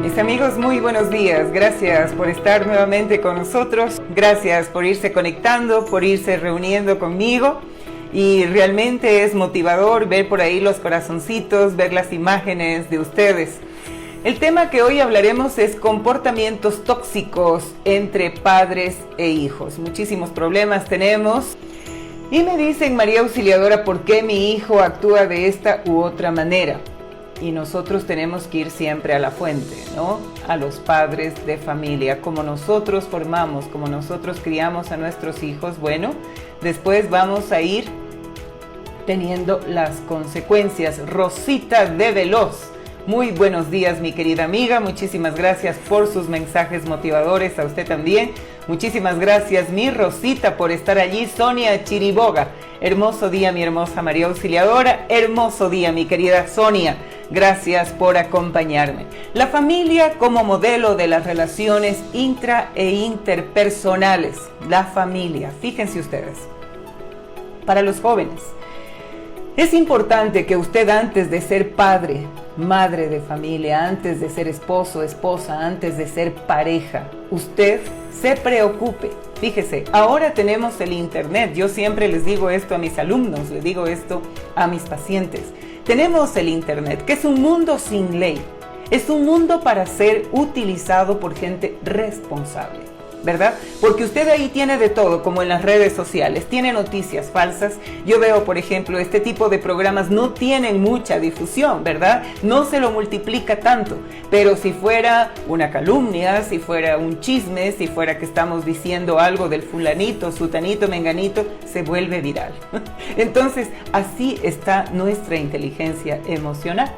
Mis amigos, muy buenos días. Gracias por estar nuevamente con nosotros. Gracias por irse conectando, por irse reuniendo conmigo. Y realmente es motivador ver por ahí los corazoncitos, ver las imágenes de ustedes. El tema que hoy hablaremos es comportamientos tóxicos entre padres e hijos. Muchísimos problemas tenemos. Y me dicen, María Auxiliadora, ¿por qué mi hijo actúa de esta u otra manera? Y nosotros tenemos que ir siempre a la fuente, ¿no? A los padres de familia. Como nosotros formamos, como nosotros criamos a nuestros hijos, bueno, después vamos a ir teniendo las consecuencias. Rosita de Veloz. Muy buenos días, mi querida amiga. Muchísimas gracias por sus mensajes motivadores. A usted también. Muchísimas gracias, mi Rosita, por estar allí. Sonia Chiriboga. Hermoso día, mi hermosa María Auxiliadora. Hermoso día, mi querida Sonia. Gracias por acompañarme. La familia como modelo de las relaciones intra e interpersonales. La familia. Fíjense ustedes. Para los jóvenes, es importante que usted, antes de ser padre, madre de familia, antes de ser esposo, esposa, antes de ser pareja, usted se preocupe. Fíjese, ahora tenemos el internet. Yo siempre les digo esto a mis alumnos, les digo esto a mis pacientes. Tenemos el internet, que es un mundo sin ley. Es un mundo para ser utilizado por gente responsable, ¿verdad? Porque usted ahí tiene de todo, como en las redes sociales, tiene noticias falsas. Yo veo, por ejemplo, este tipo de programas no tienen mucha difusión, ¿verdad? No se lo multiplica tanto, pero si fuera una calumnia, si fuera un chisme, si fuera que estamos diciendo algo del fulanito, sutanito, menganito, se vuelve viral. Entonces, así está nuestra inteligencia emocional.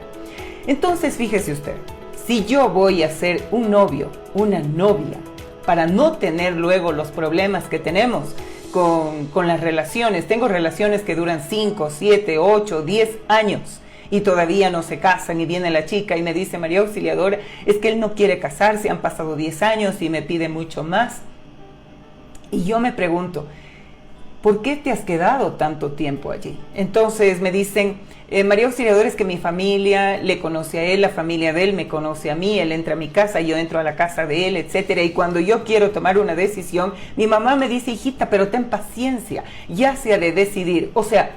Entonces, fíjese usted, si yo voy a ser un novio, una novia, para no tener luego los problemas que tenemos con las relaciones. Tengo relaciones que duran 5, 7, 8, 10 años y todavía no se casan, y viene la chica y me dice, María Auxiliadora, es que él no quiere casarse, han pasado 10 años y me pide mucho más. Y yo me pregunto, ¿por qué te has quedado tanto tiempo allí? Entonces me dicen, María Auxiliadora, es que mi familia le conoce a él, la familia de él me conoce a mí, él entra a mi casa, yo entro a la casa de él, etcétera. Y cuando yo quiero tomar una decisión, mi mamá me dice, hijita, pero ten paciencia, ya se ha de decidir. O sea,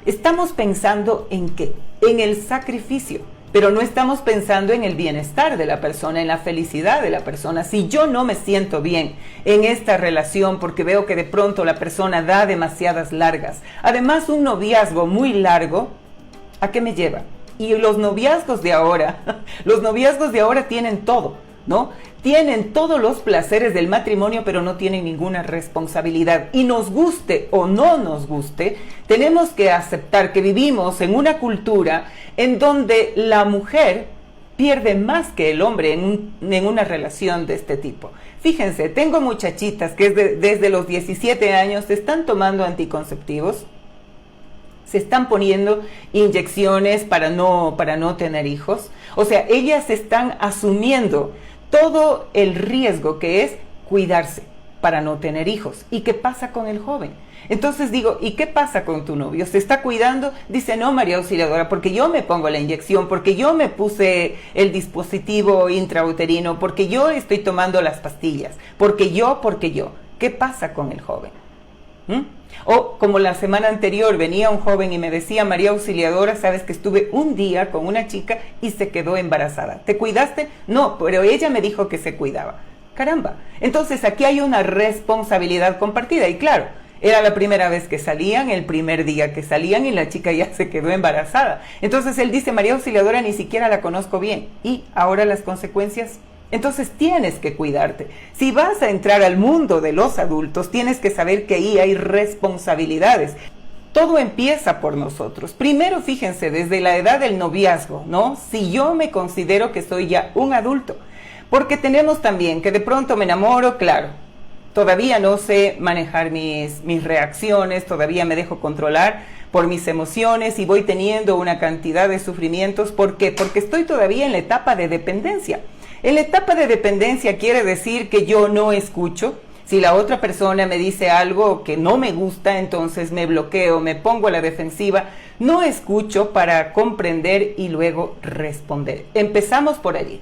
estamos pensando en qué, en el sacrificio, pero no estamos pensando en el bienestar de la persona, en la felicidad de la persona. Si yo no me siento bien en esta relación porque veo que de pronto la persona da demasiadas largas, además un noviazgo muy largo, ¿a qué me lleva? Y los noviazgos de ahora tienen todo, ¿no? Tienen todos los placeres del matrimonio, pero no tienen ninguna responsabilidad. Y nos guste o no nos guste, tenemos que aceptar que vivimos en una cultura en donde la mujer pierde más que el hombre en una relación de este tipo. Fíjense, tengo muchachitas que desde los 17 años se están tomando anticonceptivos, se están poniendo inyecciones para no tener hijos. O sea, ellas están asumiendo todo el riesgo que es cuidarse para no tener hijos. ¿Y qué pasa con el joven? Entonces digo, ¿y qué pasa con tu novio? ¿Se está cuidando? Dice, no, María Auxiliadora, porque yo me pongo la inyección, porque yo me puse el dispositivo intrauterino, porque yo estoy tomando las pastillas, porque yo. ¿Qué pasa con el joven? O como la semana anterior venía un joven y me decía, María Auxiliadora, sabes que estuve un día con una chica y se quedó embarazada. ¿Te cuidaste? No, pero ella me dijo que se cuidaba. Caramba, entonces aquí hay una responsabilidad compartida. Y claro, era la primera vez que salían, el primer día que salían, y la chica ya se quedó embarazada. Entonces él dice, María Auxiliadora, ni siquiera la conozco bien. Y ahora las consecuencias. Entonces tienes que cuidarte. Si vas a entrar al mundo de los adultos, tienes que saber que ahí hay responsabilidades. Todo empieza por nosotros. Primero, fíjense, desde la edad del noviazgo, ¿no? Si yo me considero que soy ya un adulto, porque tenemos también que de pronto me enamoro, claro, todavía no sé manejar mis reacciones, todavía me dejo controlar por mis emociones y voy teniendo una cantidad de sufrimientos. ¿Por qué? Porque estoy todavía en la etapa de dependencia. En la etapa de dependencia quiere decir que yo no escucho. Si la otra persona me dice algo que no me gusta, entonces me bloqueo, me pongo a la defensiva, no escucho para comprender y luego responder. Empezamos por allí.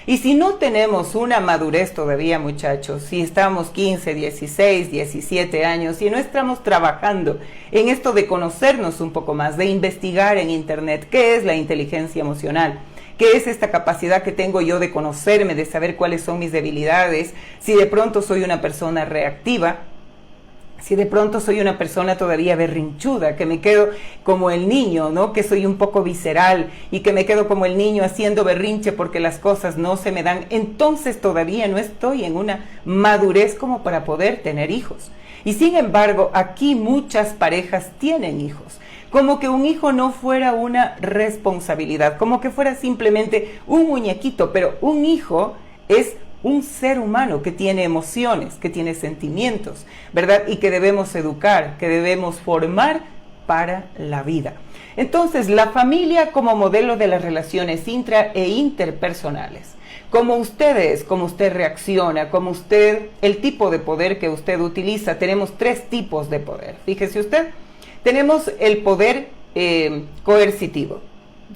Y si no tenemos una madurez todavía, muchachos, si estamos 15, 16, 17 años y no estamos trabajando en esto de conocernos un poco más, de investigar en internet qué es la inteligencia emocional, qué es esta capacidad que tengo yo de conocerme, de saber cuáles son mis debilidades, si de pronto soy una persona reactiva, si de pronto soy una persona todavía berrinchuda, que me quedo como el niño, ¿no? Que soy un poco visceral y que me quedo como el niño haciendo berrinche porque las cosas no se me dan, entonces todavía no estoy en una madurez como para poder tener hijos. Y sin embargo, aquí muchas parejas tienen hijos, como que un hijo no fuera una responsabilidad, como que fuera simplemente un muñequito, pero un hijo es un ser humano que tiene emociones, que tiene sentimientos, ¿verdad? Y que debemos educar, que debemos formar para la vida. Entonces, la familia como modelo de las relaciones intra e interpersonales. Como usted es, como usted reacciona, como usted, el tipo de poder que usted utiliza. Tenemos 3 tipos de poder. Fíjese usted, tenemos el poder coercitivo.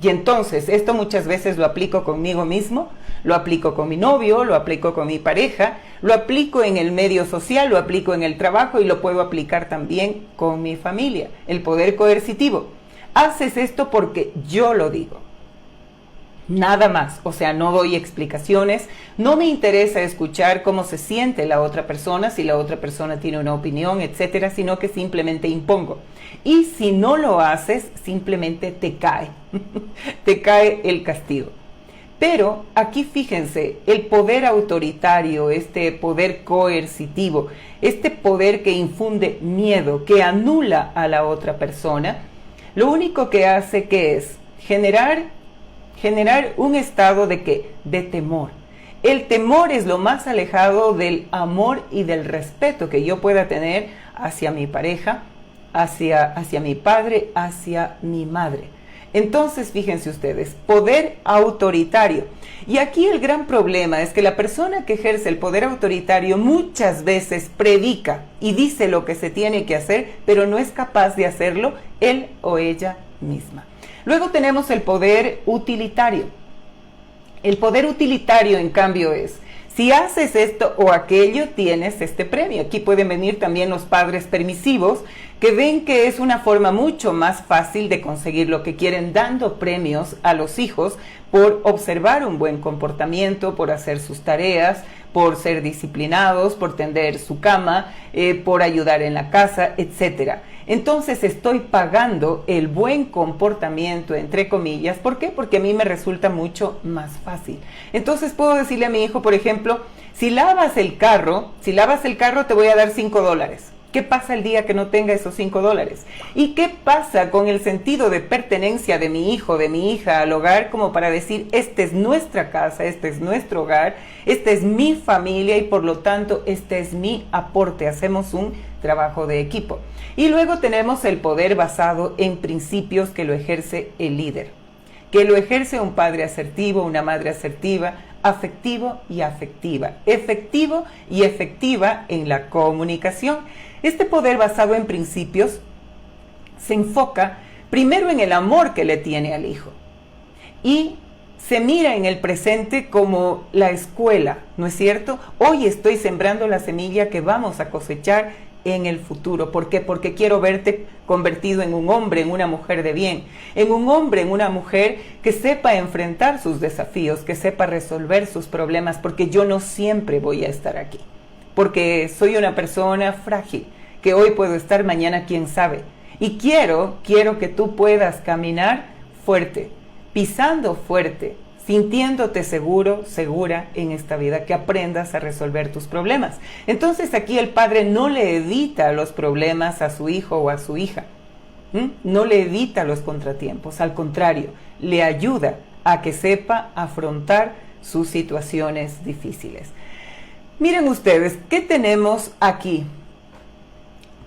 Y entonces, esto muchas veces lo aplico conmigo mismo, lo aplico con mi novio, lo aplico con mi pareja, lo aplico en el medio social, lo aplico en el trabajo y lo puedo aplicar también con mi familia. El poder coercitivo. Haces esto porque yo lo digo. Nada más, o sea, no doy explicaciones, no me interesa escuchar cómo se siente la otra persona, si la otra persona tiene una opinión, etcétera, sino que simplemente impongo. Y si no lo haces, simplemente te cae, te cae el castigo. Pero aquí fíjense, el poder autoritario, este poder coercitivo, este poder que infunde miedo, que anula a la otra persona, lo único que hace que es generar un estado de ¿qué? De temor. El temor es lo más alejado del amor y del respeto que yo pueda tener hacia mi pareja, hacia mi padre, hacia mi madre. Entonces, fíjense ustedes, poder autoritario. Y aquí el gran problema es que la persona que ejerce el poder autoritario muchas veces predica y dice lo que se tiene que hacer, pero no es capaz de hacerlo él o ella misma. Luego tenemos el poder utilitario. El poder utilitario, en cambio, es, si haces esto o aquello, tienes este premio. Aquí pueden venir también los padres permisivos, que ven que es una forma mucho más fácil de conseguir lo que quieren, dando premios a los hijos por observar un buen comportamiento, por hacer sus tareas, por ser disciplinados, por tender su cama, por ayudar en la casa, etcétera. Entonces estoy pagando el buen comportamiento, entre comillas. ¿Por qué? Porque a mí me resulta mucho más fácil. Entonces puedo decirle a mi hijo, por ejemplo, si lavas el carro te voy a dar $5. ¿Qué pasa el día que no tenga esos $5? ¿Y qué pasa con el sentido de pertenencia de mi hijo, de mi hija al hogar, como para decir, esta es nuestra casa, este es nuestro hogar, esta es mi familia y por lo tanto este es mi aporte, hacemos un trabajo de equipo? Y luego tenemos el poder basado en principios que lo ejerce el líder, que lo ejerce un padre asertivo, una madre asertiva, afectivo y afectiva, efectivo y efectiva en la comunicación. Este poder basado en principios se enfoca primero en el amor que le tiene al hijo y se mira en el presente como la escuela, ¿no es cierto? Hoy estoy sembrando la semilla que vamos a cosechar en el futuro. ¿Por qué? Porque quiero verte convertido en un hombre, en una mujer de bien, en un hombre, en una mujer que sepa enfrentar sus desafíos, que sepa resolver sus problemas, porque yo no siempre voy a estar aquí, porque soy una persona frágil, que hoy puedo estar, mañana quién sabe, y quiero que tú puedas caminar fuerte, pisando fuerte, sintiéndote seguro, segura en esta vida, que aprendas a resolver tus problemas. Entonces aquí el padre no le evita los problemas a su hijo o a su hija, no le evita los contratiempos, al contrario, le ayuda a que sepa afrontar sus situaciones difíciles. Miren ustedes, ¿qué tenemos aquí?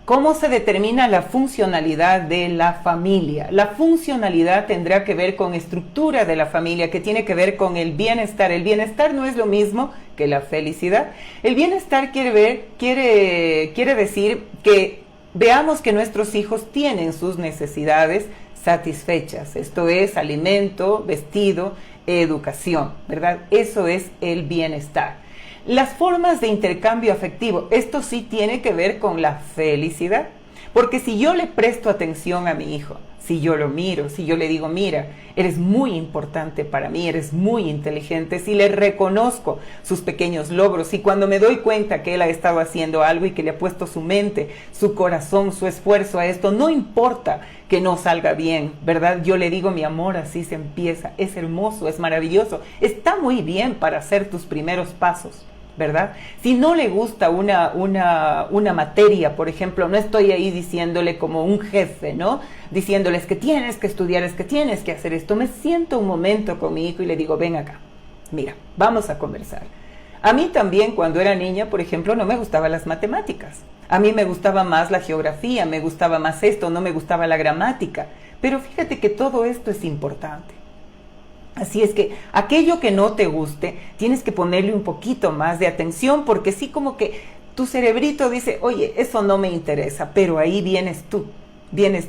¿Cómo se determina la funcionalidad de la familia? La funcionalidad tendrá que ver con estructura de la familia, que tiene que ver con el bienestar. El bienestar no es lo mismo que la felicidad. El bienestar quiere decir que veamos que nuestros hijos tienen sus necesidades satisfechas. Esto es alimento, vestido, educación, ¿verdad? Eso es el bienestar. Las formas de intercambio afectivo, esto sí tiene que ver con la felicidad. Porque si yo le presto atención a mi hijo, si yo lo miro, si yo le digo, mira, eres muy importante para mí, eres muy inteligente, si le reconozco sus pequeños logros y cuando me doy cuenta que él ha estado haciendo algo y que le ha puesto su mente, su corazón, su esfuerzo a esto, no importa que no salga bien, ¿verdad? Yo le digo, mi amor, así se empieza, es hermoso, es maravilloso, está muy bien para hacer tus primeros pasos, ¿verdad? Si no le gusta una materia, por ejemplo, no estoy ahí diciéndole como un jefe, ¿no? Diciéndoles que tienes que estudiar, es que tienes que hacer esto. Me siento un momento con mi hijo y le digo, ven acá, mira, vamos a conversar. A mí también cuando era niña, por ejemplo, no me gustaban las matemáticas. A mí me gustaba más la geografía, me gustaba más esto, no me gustaba la gramática. Pero fíjate que todo esto es importante. Así es que aquello que no te guste, tienes que ponerle un poquito más de atención porque sí como que tu cerebrito dice, oye, eso no me interesa, pero ahí vienes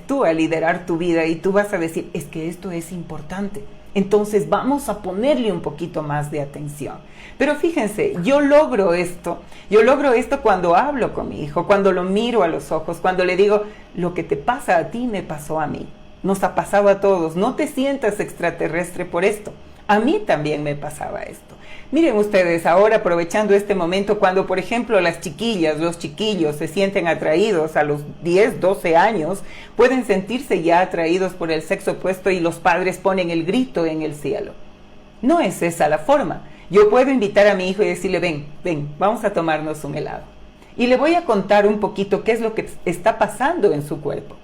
tú a liderar tu vida y tú vas a decir, es que esto es importante. Entonces vamos a ponerle un poquito más de atención. Pero fíjense, yo logro esto cuando hablo con mi hijo, cuando lo miro a los ojos, cuando le digo, lo que te pasa a ti me pasó a mí. Nos ha pasado a todos, no te sientas extraterrestre por esto. A mí también me pasaba esto. Miren ustedes, ahora aprovechando este momento, cuando por ejemplo las chiquillas, los chiquillos se sienten atraídos a los 10, 12 años, pueden sentirse ya atraídos por el sexo opuesto y los padres ponen el grito en el cielo. No es esa la forma. Yo puedo invitar a mi hijo y decirle, ven, vamos a tomarnos un helado. Y le voy a contar un poquito qué es lo que está pasando en su cuerpo,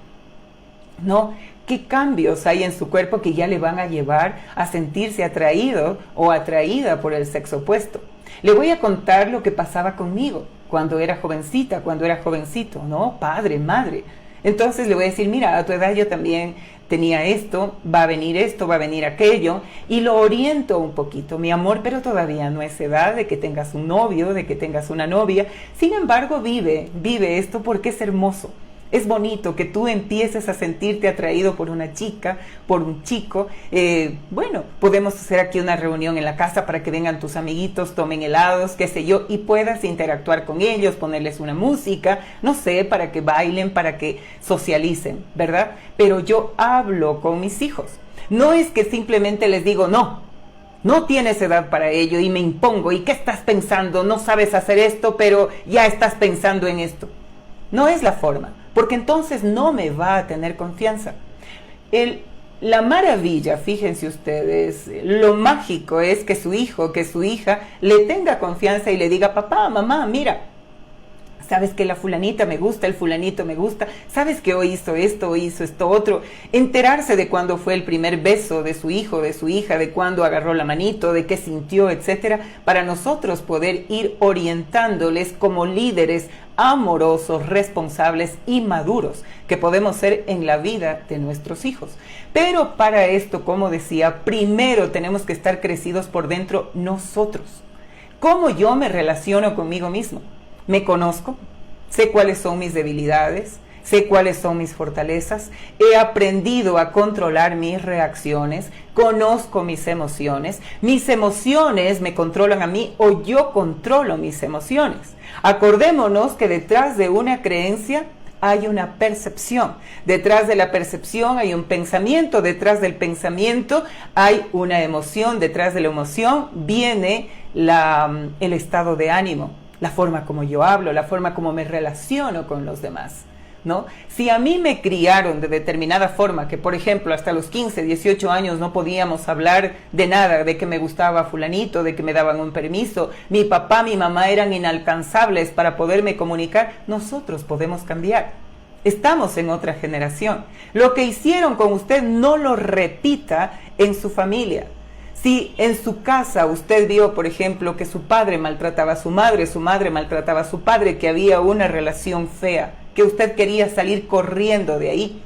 ¿no? ¿Qué cambios hay en su cuerpo que ya le van a llevar a sentirse atraído o atraída por el sexo opuesto? Le voy a contar lo que pasaba conmigo cuando era jovencita, cuando era jovencito, ¿no? Padre, madre. Entonces le voy a decir, mira, a tu edad yo también tenía esto, va a venir aquello, y lo oriento un poquito, mi amor, pero todavía no es edad de que tengas un novio, de que tengas una novia. Sin embargo, vive esto porque es hermoso. Es bonito que tú empieces a sentirte atraído por una chica, por un chico. Bueno, podemos hacer aquí una reunión en la casa para que vengan tus amiguitos, tomen helados, qué sé yo, y puedas interactuar con ellos, ponerles una música, no sé, para que bailen, para que socialicen, ¿verdad? Pero yo hablo con mis hijos. No es que simplemente les digo, no tienes edad para ello y me impongo. ¿Y qué estás pensando? No sabes hacer esto, pero ya estás pensando en esto. No es la forma, porque entonces no me va a tener confianza. La maravilla, fíjense ustedes, lo mágico es que su hijo, que su hija le tenga confianza y le diga, papá, mamá, mira, sabes que la fulanita me gusta, el fulanito me gusta, sabes que hoy hizo esto otro. Enterarse de cuándo fue el primer beso de su hijo, de su hija, de cuándo agarró la manito, de qué sintió, etcétera, para nosotros poder ir orientándoles como líderes amorosos, responsables y maduros que podemos ser en la vida de nuestros hijos. Pero para esto, como decía, primero tenemos que estar crecidos por dentro nosotros. ¿Cómo yo me relaciono conmigo mismo? Me conozco, sé cuáles son mis debilidades, sé cuáles son mis fortalezas, he aprendido a controlar mis reacciones, conozco mis emociones me controlan a mí o yo controlo mis emociones. Acordémonos que detrás de una creencia hay una percepción, detrás de la percepción hay un pensamiento, detrás del pensamiento hay una emoción, detrás de la emoción viene el estado de ánimo, la forma como yo hablo, la forma como me relaciono con los demás, ¿no? Si a mí me criaron de determinada forma, que por ejemplo hasta los 15, 18 años no podíamos hablar de nada, de que me gustaba fulanito, de que me daban un permiso, mi papá, mi mamá eran inalcanzables para poderme comunicar, nosotros podemos cambiar. Estamos en otra generación. Lo que hicieron con usted no lo repita en su familia. Si en su casa usted vio, por ejemplo, que su padre maltrataba a su madre maltrataba a su padre, que había una relación fea, que usted quería salir corriendo de ahí,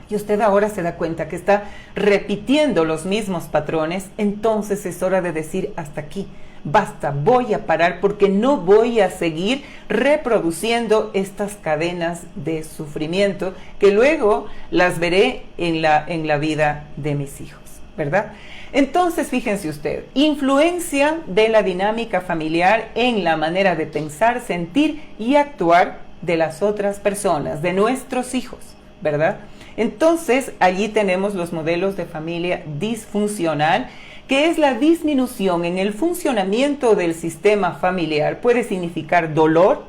y usted ahora se da cuenta que está repitiendo los mismos patrones, entonces es hora de decir hasta aquí. basta, voy a parar porque no voy a seguir reproduciendo estas cadenas de sufrimiento que luego las veré en la vida de mis hijos, ¿verdad? Entonces, fíjense usted, influencia de la dinámica familiar en la manera de pensar, sentir y actuar de las otras personas, de nuestros hijos, ¿verdad? Entonces, allí tenemos los modelos de familia disfuncional, que es la disminución en el funcionamiento del sistema familiar. Puede significar dolor,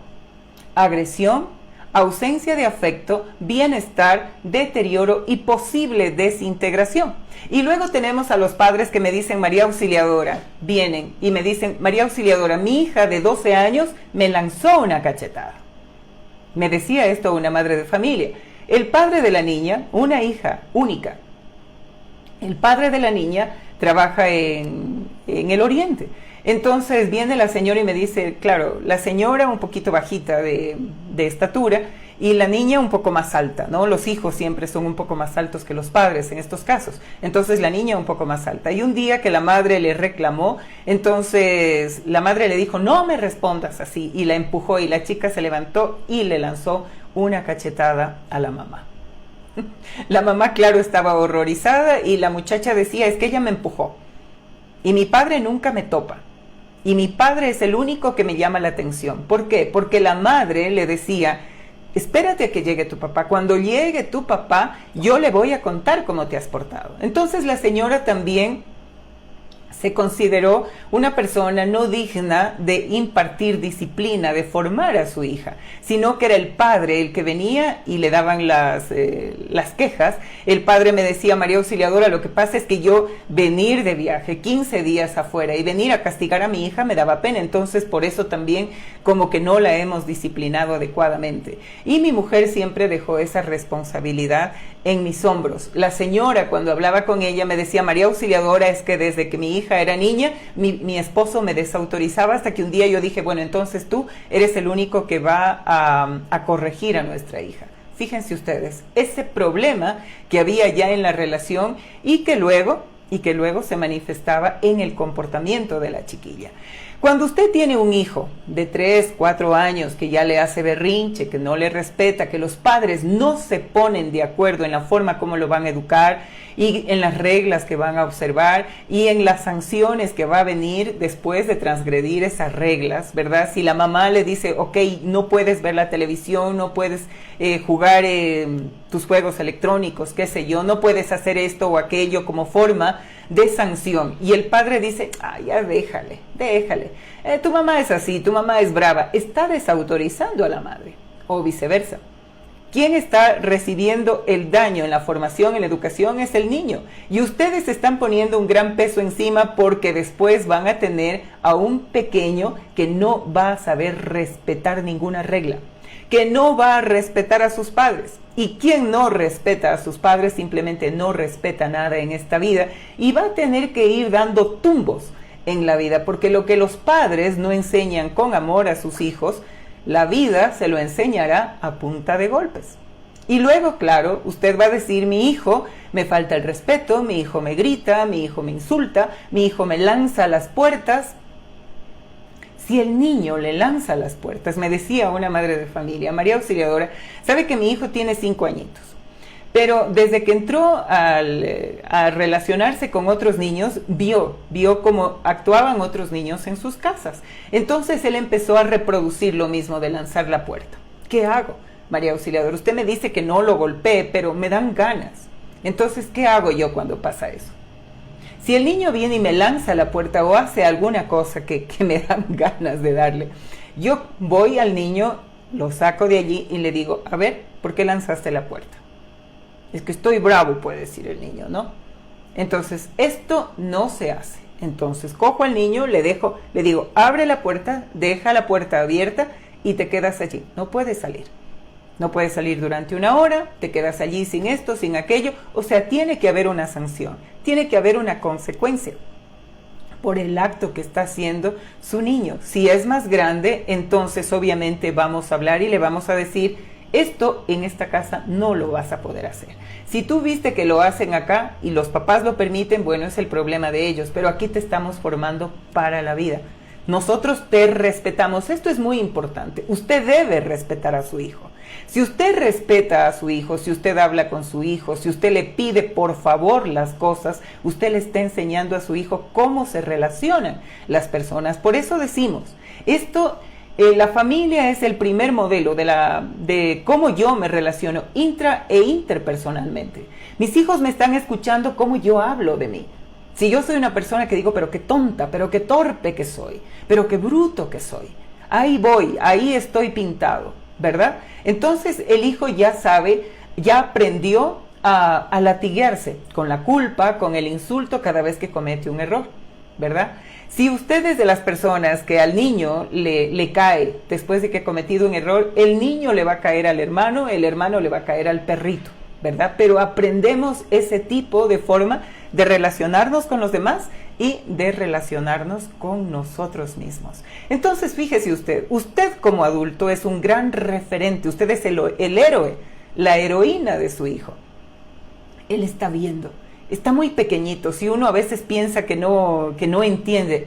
agresión, ausencia de afecto, bienestar, deterioro y posible desintegración. Y luego tenemos a los padres que me dicen, María Auxiliadora, vienen y me dicen, María Auxiliadora, mi hija de 12 años me lanzó una cachetada. Me decía esto una madre de familia. El padre de la niña, una hija única, el padre de la niña trabaja en el oriente. Entonces viene la señora y me dice, claro, la señora un poquito bajita de estatura y la niña un poco más alta, ¿no? Los hijos siempre son un poco más altos que los padres en estos casos. Entonces la niña un poco más alta. Y un día que la madre le reclamó, entonces la madre le dijo, no me respondas así. Y la empujó y la chica se levantó y le lanzó una cachetada a la mamá. La mamá, claro, estaba horrorizada y la muchacha decía, es que ella me empujó. Y mi padre nunca me topa. Y mi padre es el único que me llama la atención. ¿Por qué? Porque la madre le decía, espérate a que llegue tu papá. Cuando llegue tu papá, yo le voy a contar cómo te has portado. Entonces la señora también se consideró una persona no digna de impartir disciplina, de formar a su hija, sino que era el padre el que venía y le daban las quejas. El padre me decía, María Auxiliadora, lo que pasa es que yo venir de viaje 15 días afuera y venir a castigar a mi hija me daba pena, entonces por eso también como que no la hemos disciplinado adecuadamente. Y mi mujer siempre dejó esa responsabilidad en mis hombros. La señora, cuando hablaba con ella, me decía, María Auxiliadora, es que desde que mi hija era niña, mi esposo me desautorizaba, hasta que un día yo dije, bueno, entonces tú eres el único que va a corregir a nuestra hija. Fíjense ustedes, ese problema que había ya en la relación y que luego se manifestaba en el comportamiento de la chiquilla. Cuando usted tiene un hijo de 3, 4 años que ya le hace berrinche, que no le respeta, que los padres no se ponen de acuerdo en la forma como lo van a educar y en las reglas que van a observar y en las sanciones que va a venir después de transgredir esas reglas, ¿verdad? Si la mamá le dice, ok, no puedes ver la televisión, no puedes jugar tus juegos electrónicos, qué sé yo, no puedes hacer esto o aquello como forma de sanción, y el padre dice, ya déjale, tu mamá es así, tu mamá es brava, está desautorizando a la madre, o viceversa. ¿Quién está recibiendo el daño en la formación, en la educación? Es el niño, y ustedes están poniendo un gran peso encima porque después van a tener a un pequeño que no va a saber respetar ninguna regla, que no va a respetar a sus padres. Y quien no respeta a sus padres simplemente no respeta nada en esta vida y va a tener que ir dando tumbos en la vida, porque lo que los padres no enseñan con amor a sus hijos, la vida se lo enseñará a punta de golpes. Y luego, claro, usted va a decir, mi hijo me falta el respeto, mi hijo me grita, mi hijo me insulta, mi hijo me lanza a las puertas. Si el niño le lanza las puertas, me decía una madre de familia, María Auxiliadora, sabe que mi hijo tiene 5 añitos, pero desde que entró a relacionarse con otros niños, vio cómo actuaban otros niños en sus casas. Entonces él empezó a reproducir lo mismo de lanzar la puerta. ¿Qué hago, María Auxiliadora? Usted me dice que no lo golpee, pero me dan ganas. Entonces, ¿qué hago yo cuando pasa eso? Si el niño viene y me lanza la puerta o hace alguna cosa que me dan ganas de darle, yo voy al niño, lo saco de allí y le digo, a ver, ¿por qué lanzaste la puerta? Es que estoy bravo, puede decir el niño, ¿no? Entonces, esto no se hace. Entonces, cojo al niño, le digo, abre la puerta, deja la puerta abierta y te quedas allí. No puedes salir. No puedes salir durante 1 hora, te quedas allí sin esto, sin aquello. O sea, tiene que haber una sanción, tiene que haber una consecuencia por el acto que está haciendo su niño. Si es más grande, entonces obviamente vamos a hablar y le vamos a decir, esto en esta casa no lo vas a poder hacer. Si tú viste que lo hacen acá y los papás lo permiten, bueno, es el problema de ellos, pero aquí te estamos formando para la vida. Nosotros te respetamos. Esto es muy importante. Usted debe respetar a su hijo. Si usted respeta a su hijo, si usted habla con su hijo, si usted le pide por favor las cosas, usted le está enseñando a su hijo cómo se relacionan las personas. Por eso decimos, la familia es el primer modelo de cómo yo me relaciono intra e interpersonalmente. Mis hijos me están escuchando cómo yo hablo de mí. Si yo soy una persona que digo, pero qué tonta, pero qué torpe que soy, pero qué bruto que soy, ahí voy, ahí estoy pintado, ¿verdad? Entonces el hijo ya sabe, ya aprendió a latiguearse con la culpa, con el insulto cada vez que comete un error, ¿verdad? Si usted es de las personas que al niño le cae después de que ha cometido un error, el niño le va a caer al hermano, el hermano le va a caer al perrito, ¿verdad? Pero aprendemos ese tipo de forma de relacionarnos con los demás y de relacionarnos con nosotros mismos. Entonces, fíjese usted como adulto es un gran referente, usted es el héroe, la heroína de su hijo. Él está viendo, está muy pequeñito. Si uno a veces piensa que no entiende,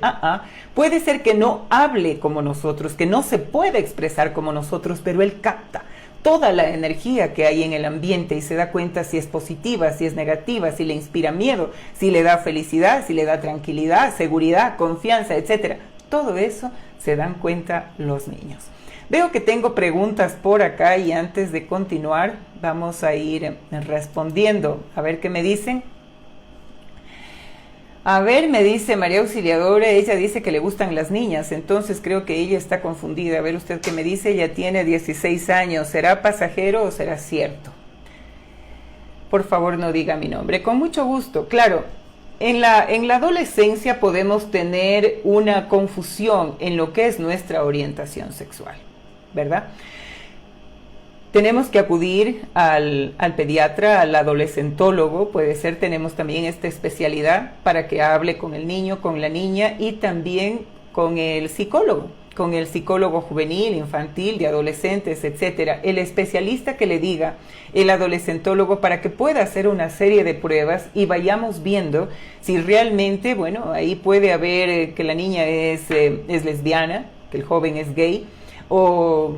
puede ser que no hable como nosotros, que no se pueda expresar como nosotros, pero él capta toda la energía que hay en el ambiente y se da cuenta si es positiva, si es negativa, si le inspira miedo, si le da felicidad, si le da tranquilidad, seguridad, confianza, etc. Todo eso se dan cuenta los niños. Veo que tengo preguntas por acá y antes de continuar vamos a ir respondiendo. A ver qué me dicen. A ver, me dice María Auxiliadora, ella dice que le gustan las niñas, entonces creo que ella está confundida. A ver usted qué me dice, ella tiene 16 años, ¿será pasajero o será cierto? Por favor no diga mi nombre. Con mucho gusto. Claro, en la adolescencia podemos tener una confusión en lo que es nuestra orientación sexual, ¿verdad? Tenemos que acudir al pediatra, al adolescentólogo, puede ser, tenemos también esta especialidad para que hable con el niño, con la niña y también con el psicólogo juvenil, infantil, de adolescentes, etcétera. El especialista que le diga, el adolescentólogo, para que pueda hacer una serie de pruebas y vayamos viendo si realmente, bueno, ahí puede haber que la niña es lesbiana, que el joven es gay, o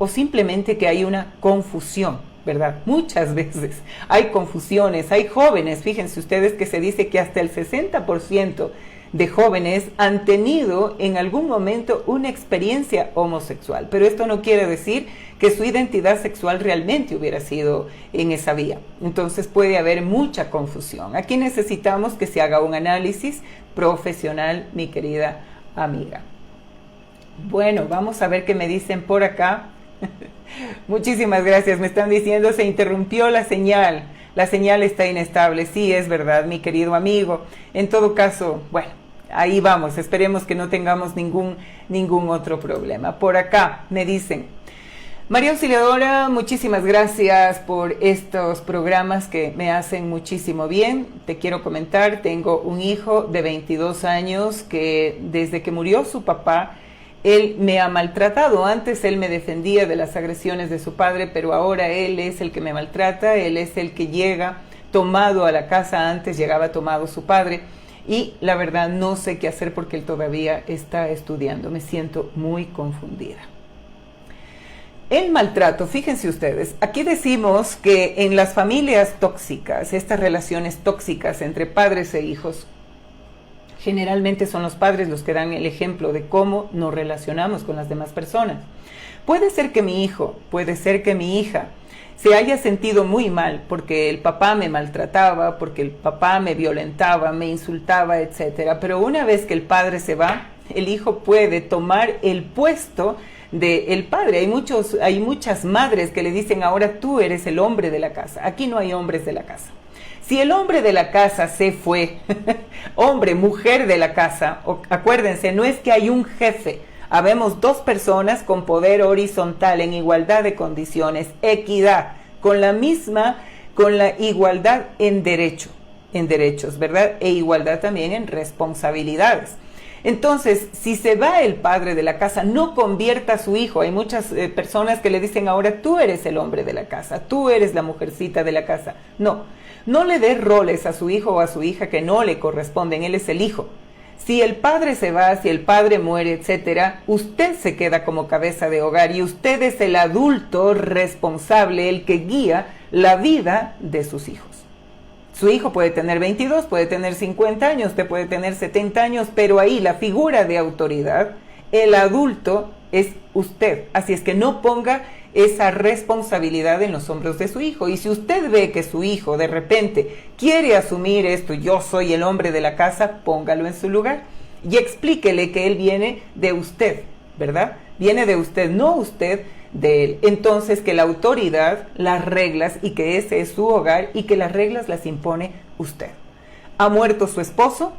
simplemente que hay una confusión, ¿verdad? Muchas veces hay confusiones, hay jóvenes, fíjense ustedes que se dice que hasta el 60% de jóvenes han tenido en algún momento una experiencia homosexual, pero esto no quiere decir que su identidad sexual realmente hubiera sido en esa vía. Entonces puede haber mucha confusión. Aquí necesitamos que se haga un análisis profesional, mi querida amiga. Bueno, vamos a ver qué me dicen por acá. Muchísimas gracias, me están diciendo se interrumpió la señal está inestable. Sí, es verdad, mi querido amigo. En todo caso, bueno, ahí vamos, esperemos que no tengamos ningún otro problema. Por acá me dicen, María Auxiliadora, muchísimas gracias por estos programas que me hacen muchísimo bien. Te quiero comentar, tengo un hijo de 22 años que desde que murió su papá, él me ha maltratado. Antes él me defendía de las agresiones de su padre, pero ahora él es el que me maltrata, él es el que llega tomado a la casa. Antes llegaba tomado su padre y la verdad no sé qué hacer porque él todavía está estudiando. Me siento muy confundida. El maltrato, fíjense ustedes, aquí decimos que en las familias tóxicas, estas relaciones tóxicas entre padres e hijos, generalmente son los padres los que dan el ejemplo de cómo nos relacionamos con las demás personas. Puede ser que mi hijo, puede ser que mi hija se haya sentido muy mal porque el papá me maltrataba, porque el papá me violentaba, me insultaba, etcétera. Pero una vez que el padre se va, el hijo puede tomar el puesto del padre. Hay muchas madres que le dicen ahora tú eres el hombre de la casa. Aquí no hay hombres de la casa. Si el hombre de la casa se fue, hombre, mujer de la casa, acuérdense, no es que hay un jefe, habemos dos personas con poder horizontal en igualdad de condiciones, equidad, con la igualdad en derechos, ¿verdad? E igualdad también en responsabilidades. Entonces, si se va el padre de la casa, no convierta a su hijo. Hay muchas personas que le dicen ahora, tú eres el hombre de la casa, tú eres la mujercita de la casa. No le dé roles a su hijo o a su hija que no le corresponden, él es el hijo. Si el padre se va, si el padre muere, etcétera, usted se queda como cabeza de hogar y usted es el adulto responsable, el que guía la vida de sus hijos. Su hijo puede tener 22, puede tener 50 años, usted puede tener 70 años, pero ahí la figura de autoridad, el adulto es usted. Así es que no ponga esa responsabilidad en los hombros de su hijo. Y si usted ve que su hijo de repente quiere asumir esto, yo soy el hombre de la casa, póngalo en su lugar y explíquele que él viene de usted, ¿verdad? Viene de usted, no usted de él. Entonces que la autoridad, las reglas, y que ese es su hogar y que las reglas las impone usted. ¿Ha muerto su esposo?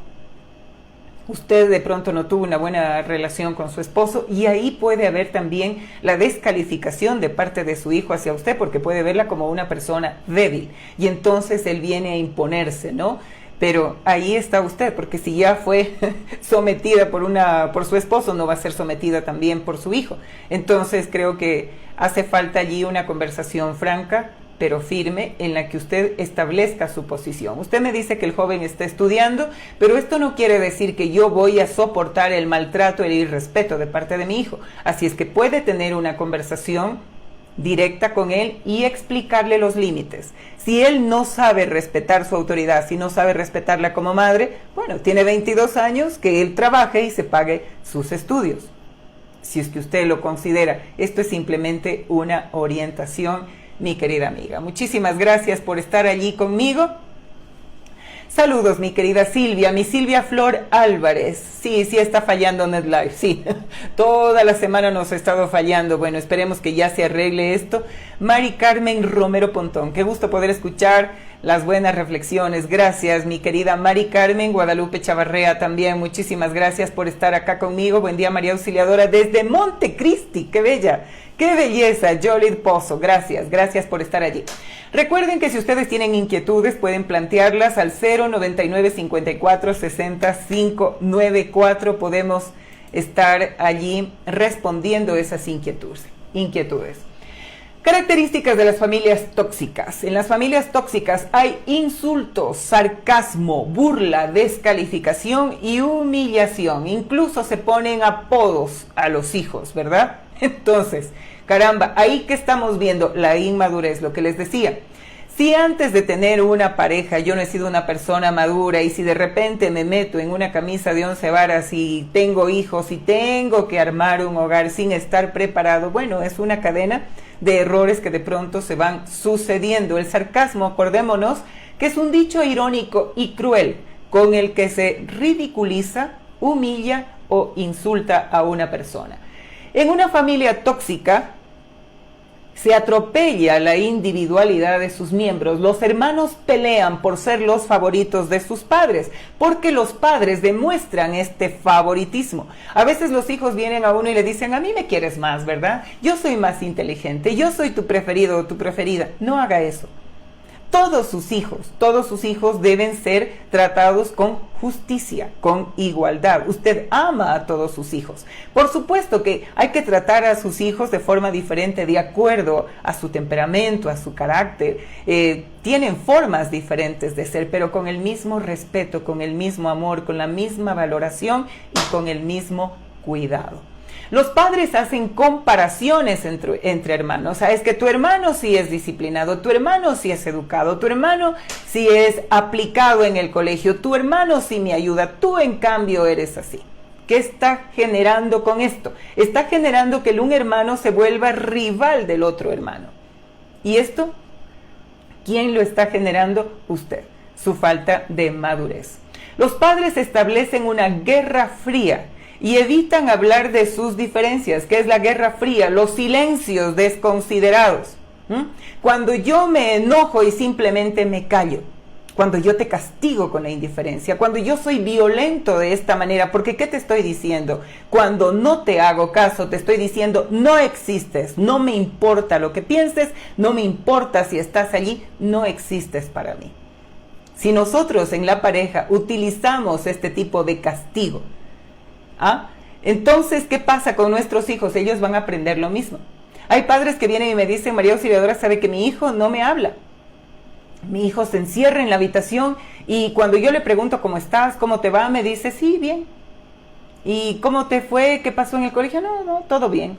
Usted de pronto no tuvo una buena relación con su esposo y ahí puede haber también la descalificación de parte de su hijo hacia usted, porque puede verla como una persona débil y entonces él viene a imponerse, ¿no? Pero ahí está usted, porque si ya fue sometida por su esposo, no va a ser sometida también por su hijo. Entonces creo que hace falta allí una conversación franca, pero firme, en la que usted establezca su posición. Usted me dice que el joven está estudiando, pero esto no quiere decir que yo voy a soportar el maltrato, el irrespeto de parte de mi hijo. Así es que puede tener una conversación directa con él y explicarle los límites. Si él no sabe respetar su autoridad, si no sabe respetarla como madre, bueno, tiene 22 años, que él trabaje y se pague sus estudios. Si es que usted lo considera, esto es simplemente una orientación, mi querida amiga. Muchísimas gracias por estar allí conmigo. Saludos, mi querida Silvia, mi Silvia Flor Álvarez. Sí está fallando NetLife, sí. Toda la semana nos ha estado fallando. Bueno, esperemos que ya se arregle esto. Mari Carmen Romero Pontón, qué gusto poder escuchar las buenas reflexiones. Gracias, mi querida Mari Carmen. Guadalupe Chavarrea también, muchísimas gracias por estar acá conmigo. Buen día, María Auxiliadora, desde Montecristi. Qué bella, qué belleza. Yolid Pozo, gracias por estar allí. Recuerden que si ustedes tienen inquietudes pueden plantearlas al 099 54 60 594. Podemos estar allí respondiendo esas inquietudes. Características de las familias tóxicas. En las familias tóxicas hay insultos, sarcasmo, burla, descalificación y humillación. Incluso se ponen apodos a los hijos, ¿verdad? Entonces, caramba, ahí que estamos viendo la inmadurez, lo que les decía. Si antes de tener una pareja yo no he sido una persona madura y si de repente me meto en una camisa de 11 varas y tengo hijos y tengo que armar un hogar sin estar preparado, bueno, es una cadena de errores que de pronto se van sucediendo. El sarcasmo, acordémonos, que es un dicho irónico y cruel con el que se ridiculiza, humilla o insulta a una persona. En una familia tóxica se atropella la individualidad de sus miembros. Los hermanos pelean por ser los favoritos de sus padres, porque los padres demuestran este favoritismo. A veces los hijos vienen a uno y le dicen, a mí me quieres más, ¿verdad? Yo soy más inteligente, yo soy tu preferido o tu preferida. No haga eso. Todos sus hijos deben ser tratados con justicia, con igualdad. Usted ama a todos sus hijos. Por supuesto que hay que tratar a sus hijos de forma diferente, de acuerdo a su temperamento, a su carácter. Tienen formas diferentes de ser, pero con el mismo respeto, con el mismo amor, con la misma valoración y con el mismo cuidado. Los padres hacen comparaciones entre hermanos. O sea, es que tu hermano sí es disciplinado, tu hermano sí es educado, tu hermano sí es aplicado en el colegio, tu hermano sí me ayuda, tú en cambio eres así. ¿Qué está generando con esto? Está generando que un hermano se vuelva rival del otro hermano. ¿Y esto? ¿Quién lo está generando? Usted. Su falta de madurez. Los padres establecen una guerra fría y evitan hablar de sus diferencias. ¿Qué es la guerra fría? Los silencios desconsiderados. Cuando yo me enojo y simplemente me callo, cuando yo te castigo con la indiferencia, cuando yo soy violento de esta manera, porque ¿qué te estoy diciendo? Cuando no te hago caso, te estoy diciendo, no existes, no me importa lo que pienses, no me importa si estás allí, no existes para mí. Si nosotros en la pareja utilizamos este tipo de castigo, entonces, ¿qué pasa con nuestros hijos? Ellos van a aprender lo mismo. Hay padres que vienen y me dicen, María Auxiliadora, sabe que mi hijo no me habla. Mi hijo se encierra en la habitación Y cuando yo le pregunto cómo estás, cómo te va, me dice, sí, bien. ¿Y cómo te fue? ¿Qué pasó en el colegio? No, todo bien.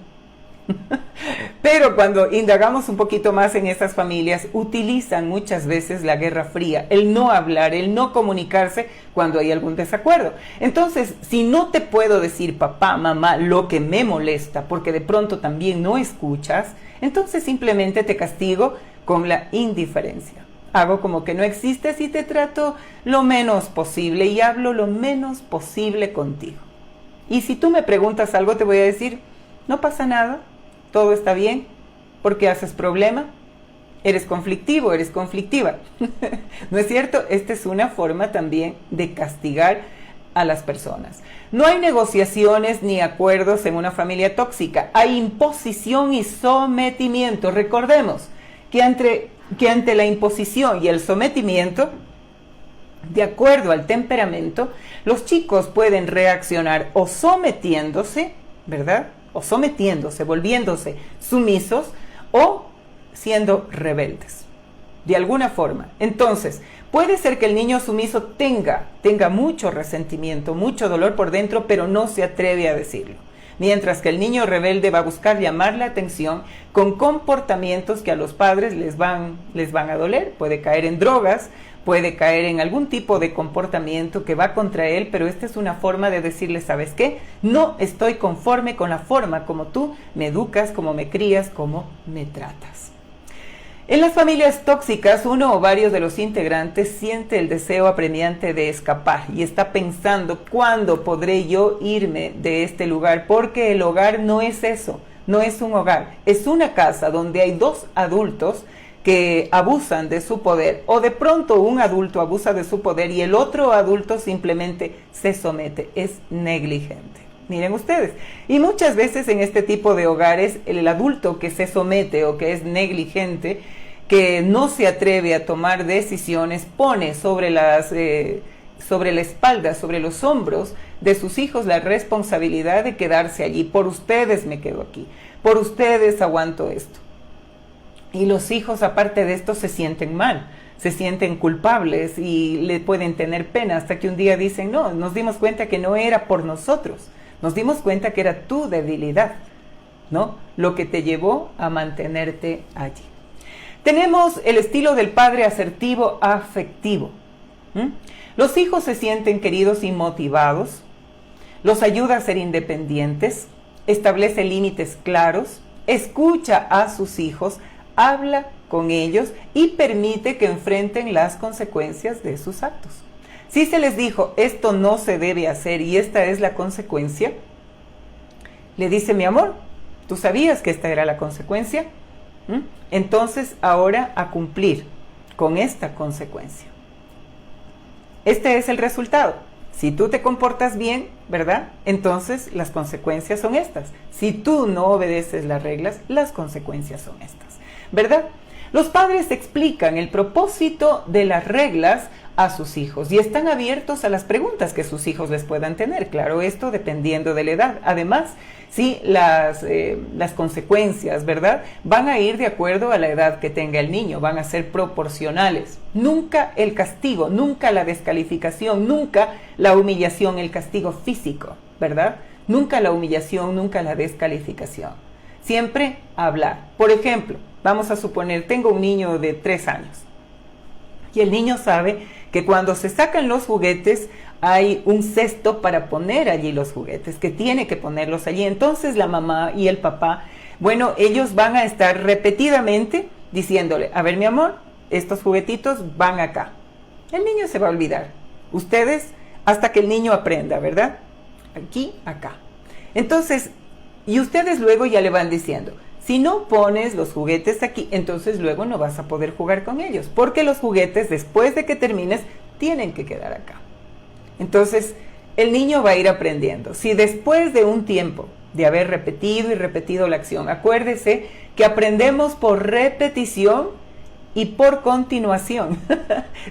Pero cuando indagamos un poquito más en estas familias, utilizan muchas veces la guerra fría, el no hablar, el no comunicarse cuando hay algún desacuerdo. Entonces, si no te puedo decir, papá, mamá, lo que me molesta, porque de pronto también no escuchas, entonces simplemente te castigo con la indiferencia. Hago como que no existes y te trato lo menos posible y hablo lo menos posible contigo. Y si tú me preguntas algo, te voy a decir, no pasa nada, todo está bien, ¿por qué haces problema? Eres conflictivo, eres conflictiva. ¿No es cierto? Esta es una forma también de castigar a las personas. No hay negociaciones ni acuerdos en una familia tóxica, hay imposición y sometimiento. Recordemos que ante la imposición y el sometimiento, de acuerdo al temperamento, los chicos pueden reaccionar o sometiéndose, ¿verdad? O sometiéndose, volviéndose sumisos o siendo rebeldes, de alguna forma. Entonces, puede ser que el niño sumiso tenga mucho resentimiento, mucho dolor por dentro, pero no se atreve a decirlo. Mientras que el niño rebelde va a buscar llamar la atención con comportamientos que a los padres les van a doler. Puede caer en drogas, puede caer en algún tipo de comportamiento que va contra él, pero esta es una forma de decirle, ¿sabes qué? No estoy conforme con la forma como tú me educas, como me crías, como me tratas. En las familias tóxicas, uno o varios de los integrantes siente el deseo apremiante de escapar y está pensando, ¿cuándo podré yo irme de este lugar? Porque el hogar no es eso, no es un hogar, es una casa donde hay dos adultos que abusan de su poder, o de pronto un adulto abusa de su poder y el otro adulto simplemente se somete, es negligente. Miren ustedes, y muchas veces en este tipo de hogares el adulto que se somete o que es negligente, que no se atreve a tomar decisiones, pone sobre la espalda, sobre los hombros de sus hijos la responsabilidad de quedarse allí. Por ustedes me quedo aquí, por ustedes aguanto esto. Y los hijos, aparte de esto, se sienten mal, se sienten culpables y le pueden tener pena hasta que un día dicen, no, nos dimos cuenta que no era por nosotros, nos dimos cuenta que era tu debilidad, ¿no? Lo que te llevó a mantenerte allí. Tenemos el estilo del padre asertivo afectivo. Los hijos se sienten queridos y motivados, los ayuda a ser independientes, establece límites claros, escucha a sus hijos, habla con ellos y permite que enfrenten las consecuencias de sus actos. Si se les dijo, esto no se debe hacer y esta es la consecuencia, le dice, mi amor, ¿tú sabías que esta era la consecuencia? Entonces ahora a cumplir con esta consecuencia. Este es el resultado. Si tú te comportas bien, ¿verdad? Entonces las consecuencias son estas. Si tú no obedeces las reglas, las consecuencias son estas, ¿verdad? Los padres explican el propósito de las reglas a sus hijos y están abiertos a las preguntas que sus hijos les puedan tener. Claro, esto dependiendo de la edad. Además, sí, las consecuencias, ¿verdad? Van a ir de acuerdo a la edad que tenga el niño, van a ser proporcionales. Nunca el castigo, nunca la descalificación, nunca la humillación, el castigo físico, ¿verdad? Nunca la humillación, nunca la descalificación. Siempre hablar. Por ejemplo, vamos a suponer, tengo un niño de 3 años y el niño sabe que cuando se sacan los juguetes hay un cesto para poner allí los juguetes, que tiene que ponerlos allí. Entonces la mamá y el papá, bueno, ellos van a estar repetidamente diciéndole, a ver mi amor, estos juguetitos van acá. El niño se va a olvidar. Ustedes, hasta que el niño aprenda, ¿verdad? Aquí, acá. Entonces, y ustedes luego ya le van diciendo, si no pones los juguetes aquí, entonces luego no vas a poder jugar con ellos, porque los juguetes, después de que termines, tienen que quedar acá. Entonces, el niño va a ir aprendiendo. Si después de un tiempo de haber repetido y repetido la acción, acuérdese que aprendemos por repetición y por continuación,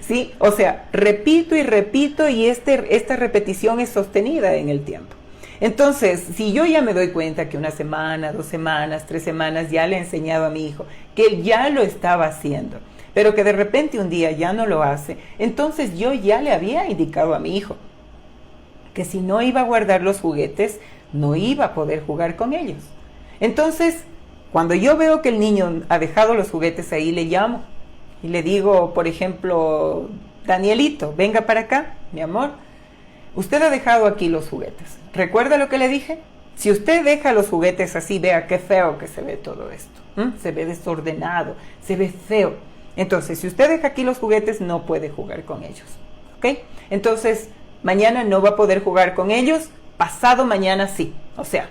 ¿sí? O sea, repito y repito y esta repetición es sostenida en el tiempo. Entonces, si yo ya me doy cuenta que 1 semana, 2 semanas, 3 semanas ya le he enseñado a mi hijo que él ya lo estaba haciendo, pero que de repente un día ya no lo hace, entonces yo ya le había indicado a mi hijo que si no iba a guardar los juguetes, no iba a poder jugar con ellos. Entonces, cuando yo veo que el niño ha dejado los juguetes ahí, le llamo y le digo, por ejemplo, Danielito, venga para acá, mi amor, usted ha dejado aquí los juguetes. ¿Recuerda lo que le dije? Si usted deja los juguetes así, vea qué feo que se ve todo esto. Se ve desordenado, se ve feo. Entonces, si usted deja aquí los juguetes, no puede jugar con ellos. ¿Ok? Entonces, mañana no va a poder jugar con ellos, pasado mañana sí. O sea,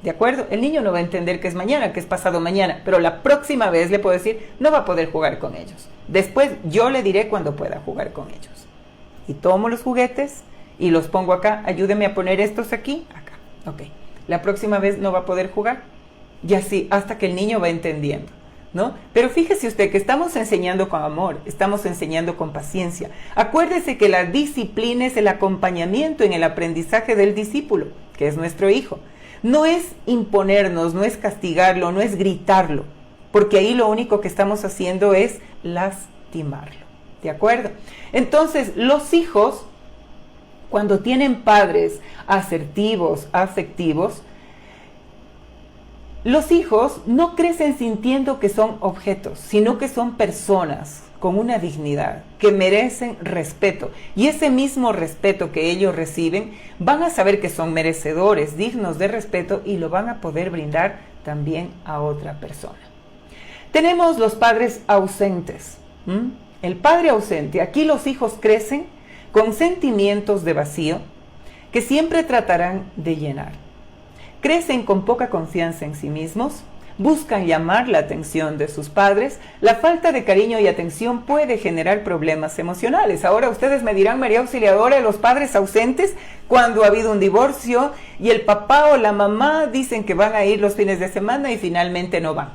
¿de acuerdo? El niño no va a entender que es mañana, que es pasado mañana, pero la próxima vez le puedo decir, no va a poder jugar con ellos. Después yo le diré cuando pueda jugar con ellos. Y tomo los juguetes y los pongo acá. Ayúdeme a poner estos aquí, acá. Ok. La próxima vez no va a poder jugar. Y así, hasta que el niño va entendiendo, ¿no? Pero fíjese usted que estamos enseñando con amor, estamos enseñando con paciencia. Acuérdese que la disciplina es el acompañamiento en el aprendizaje del discípulo, que es nuestro hijo. No es imponernos, no es castigarlo, no es gritarlo, porque ahí lo único que estamos haciendo es lastimarlo, ¿de acuerdo? Entonces, los hijos, cuando tienen padres asertivos, afectivos, los hijos no crecen sintiendo que son objetos, sino que son personas con una dignidad, que merecen respeto. Y ese mismo respeto que ellos reciben, van a saber que son merecedores, dignos de respeto, y lo van a poder brindar también a otra persona. Tenemos los padres ausentes. El padre ausente, aquí los hijos crecen con sentimientos de vacío que siempre tratarán de llenar. Crecen con poca confianza en sí mismos, buscan llamar la atención de sus padres. La falta de cariño y atención puede generar problemas emocionales. Ahora ustedes me dirán, María Auxiliadora, los padres ausentes, cuando ha habido un divorcio y el papá o la mamá dicen que van a ir los fines de semana y finalmente no van,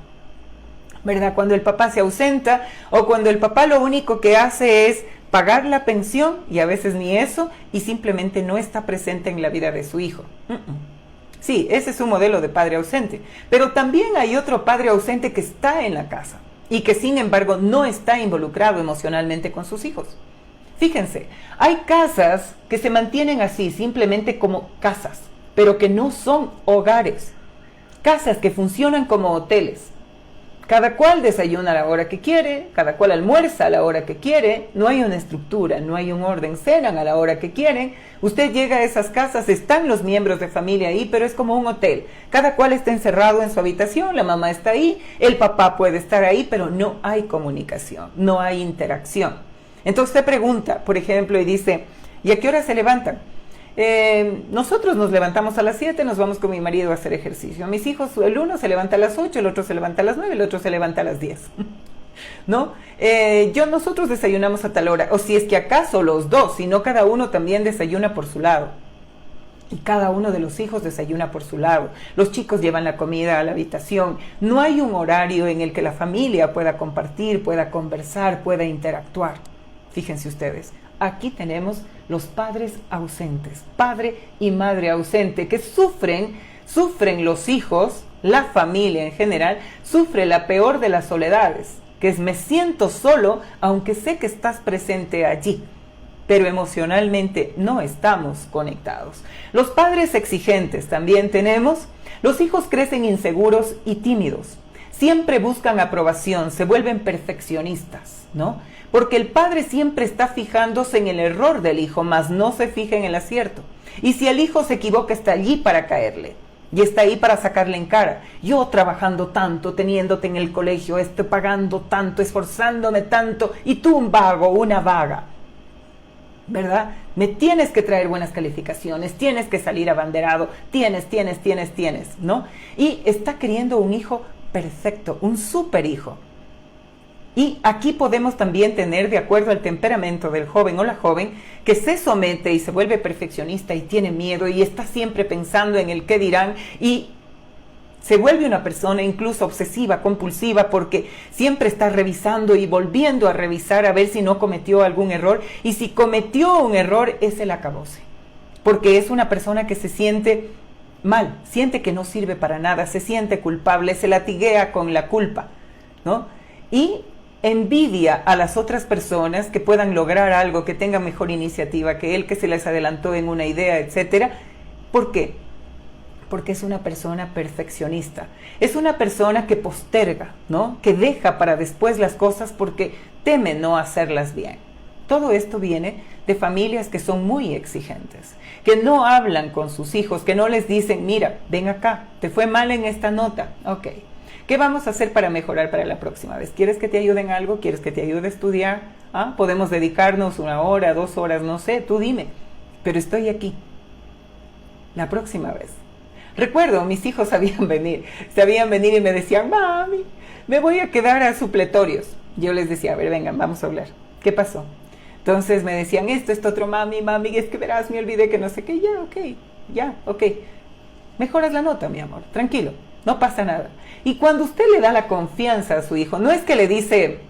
¿verdad? Cuando el papá se ausenta o cuando el papá lo único que hace es pagar la pensión y a veces ni eso, y simplemente no está presente en la vida de su hijo. Sí, ese es un modelo de padre ausente, pero también hay otro padre ausente que está en la casa y que sin embargo no está involucrado emocionalmente con sus hijos. Fíjense, hay casas que se mantienen así, simplemente como casas, pero que no son hogares. Casas que funcionan como hoteles. Cada cual desayuna a la hora que quiere, cada cual almuerza a la hora que quiere, no hay una estructura, no hay un orden, cenan a la hora que quieren. Usted llega a esas casas, están los miembros de familia ahí, pero es como un hotel. Cada cual está encerrado en su habitación, la mamá está ahí, el papá puede estar ahí, pero no hay comunicación, no hay interacción. Entonces usted pregunta, por ejemplo, y dice, ¿y a qué hora se levantan? Nosotros nos levantamos a las 7, nos vamos con mi marido a hacer ejercicio. Mis hijos, el uno se levanta a las 8, el otro se levanta a las 9, el otro se levanta a las 10. ¿No? Nosotros desayunamos a tal hora, o si es que acaso los dos, sino cada uno también desayuna por su lado. Y cada uno de los hijos desayuna por su lado. Los chicos llevan la comida a la habitación. No hay un horario en el que la familia pueda compartir, pueda conversar, pueda interactuar. Fíjense ustedes. Aquí tenemos los padres ausentes, padre y madre ausente, que sufren los hijos, la familia en general, sufre la peor de las soledades, que es me siento solo, aunque sé que estás presente allí, pero emocionalmente no estamos conectados. Los padres exigentes también tenemos. Los hijos crecen inseguros y tímidos, siempre buscan aprobación, se vuelven perfeccionistas, ¿no? Porque el padre siempre está fijándose en el error del hijo, mas no se fija en el acierto. Y si el hijo se equivoca, está allí para caerle. Y está ahí para sacarle en cara. Yo trabajando tanto, teniéndote en el colegio, pagando tanto, esforzándome tanto, y tú un vago, una vaga. ¿Verdad? Me tienes que traer buenas calificaciones, tienes que salir abanderado, tienes, ¿no? Y está queriendo un hijo perfecto, un super hijo. Y aquí podemos también tener, de acuerdo al temperamento del joven o la joven, que se somete y se vuelve perfeccionista y tiene miedo y está siempre pensando en el qué dirán, y se vuelve una persona incluso obsesiva, compulsiva, porque siempre está revisando y volviendo a revisar a ver si no cometió algún error, y si cometió un error es el acabose, porque es una persona que se siente mal, siente que no sirve para nada, se siente culpable, se latiguea con la culpa, ¿no? Y envidia a las otras personas que puedan lograr algo, que tengan mejor iniciativa que él, que se les adelantó en una idea, etcétera. ¿Por qué? Porque es una persona perfeccionista, es una persona que posterga, ¿no? Que deja para después las cosas porque teme no hacerlas bien. Todo esto viene de familias que son muy exigentes, que no hablan con sus hijos, que no les dicen, mira, ven acá, te fue mal en esta nota, ok, ¿qué vamos a hacer para mejorar para la próxima vez? ¿Quieres que te ayude en algo? ¿Quieres que te ayude a estudiar? ¿Ah? Podemos dedicarnos 1 hora, 2 horas, no sé, tú dime, pero estoy aquí, la próxima vez. Recuerdo, mis hijos sabían venir y me decían, mami, me voy a quedar a supletorios. Yo les decía, a ver, vengan, vamos a hablar. ¿Qué pasó? Entonces me decían esto otro, mami, es que verás, me olvidé que no sé qué, ya, ok. Mejoras la nota, mi amor, tranquilo, no pasa nada. Y cuando usted le da la confianza a su hijo, no es que le dice,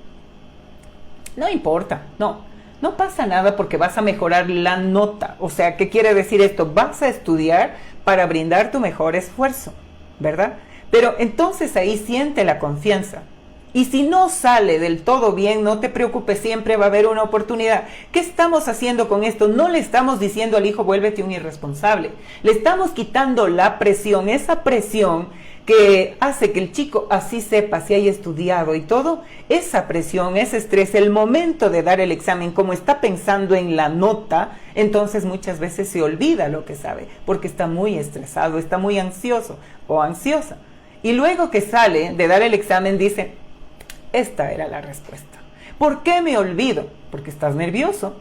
no importa, no pasa nada porque vas a mejorar la nota. O sea, ¿qué quiere decir esto? Vas a estudiar para brindar tu mejor esfuerzo, ¿verdad? Pero entonces ahí siente la confianza. Y si no sale del todo bien, no te preocupes, siempre va a haber una oportunidad. ¿Qué estamos haciendo con esto? No le estamos diciendo al hijo, vuélvete un irresponsable. Le estamos quitando la presión, esa presión que hace que el chico así sepa si haya estudiado y todo. Esa presión, ese estrés, el momento de dar el examen, como está pensando en la nota, entonces muchas veces se olvida lo que sabe, porque está muy estresado, está muy ansioso o ansiosa. Y luego que sale de dar el examen dice, esta era la respuesta. ¿Por qué me olvido? Porque estás nervioso.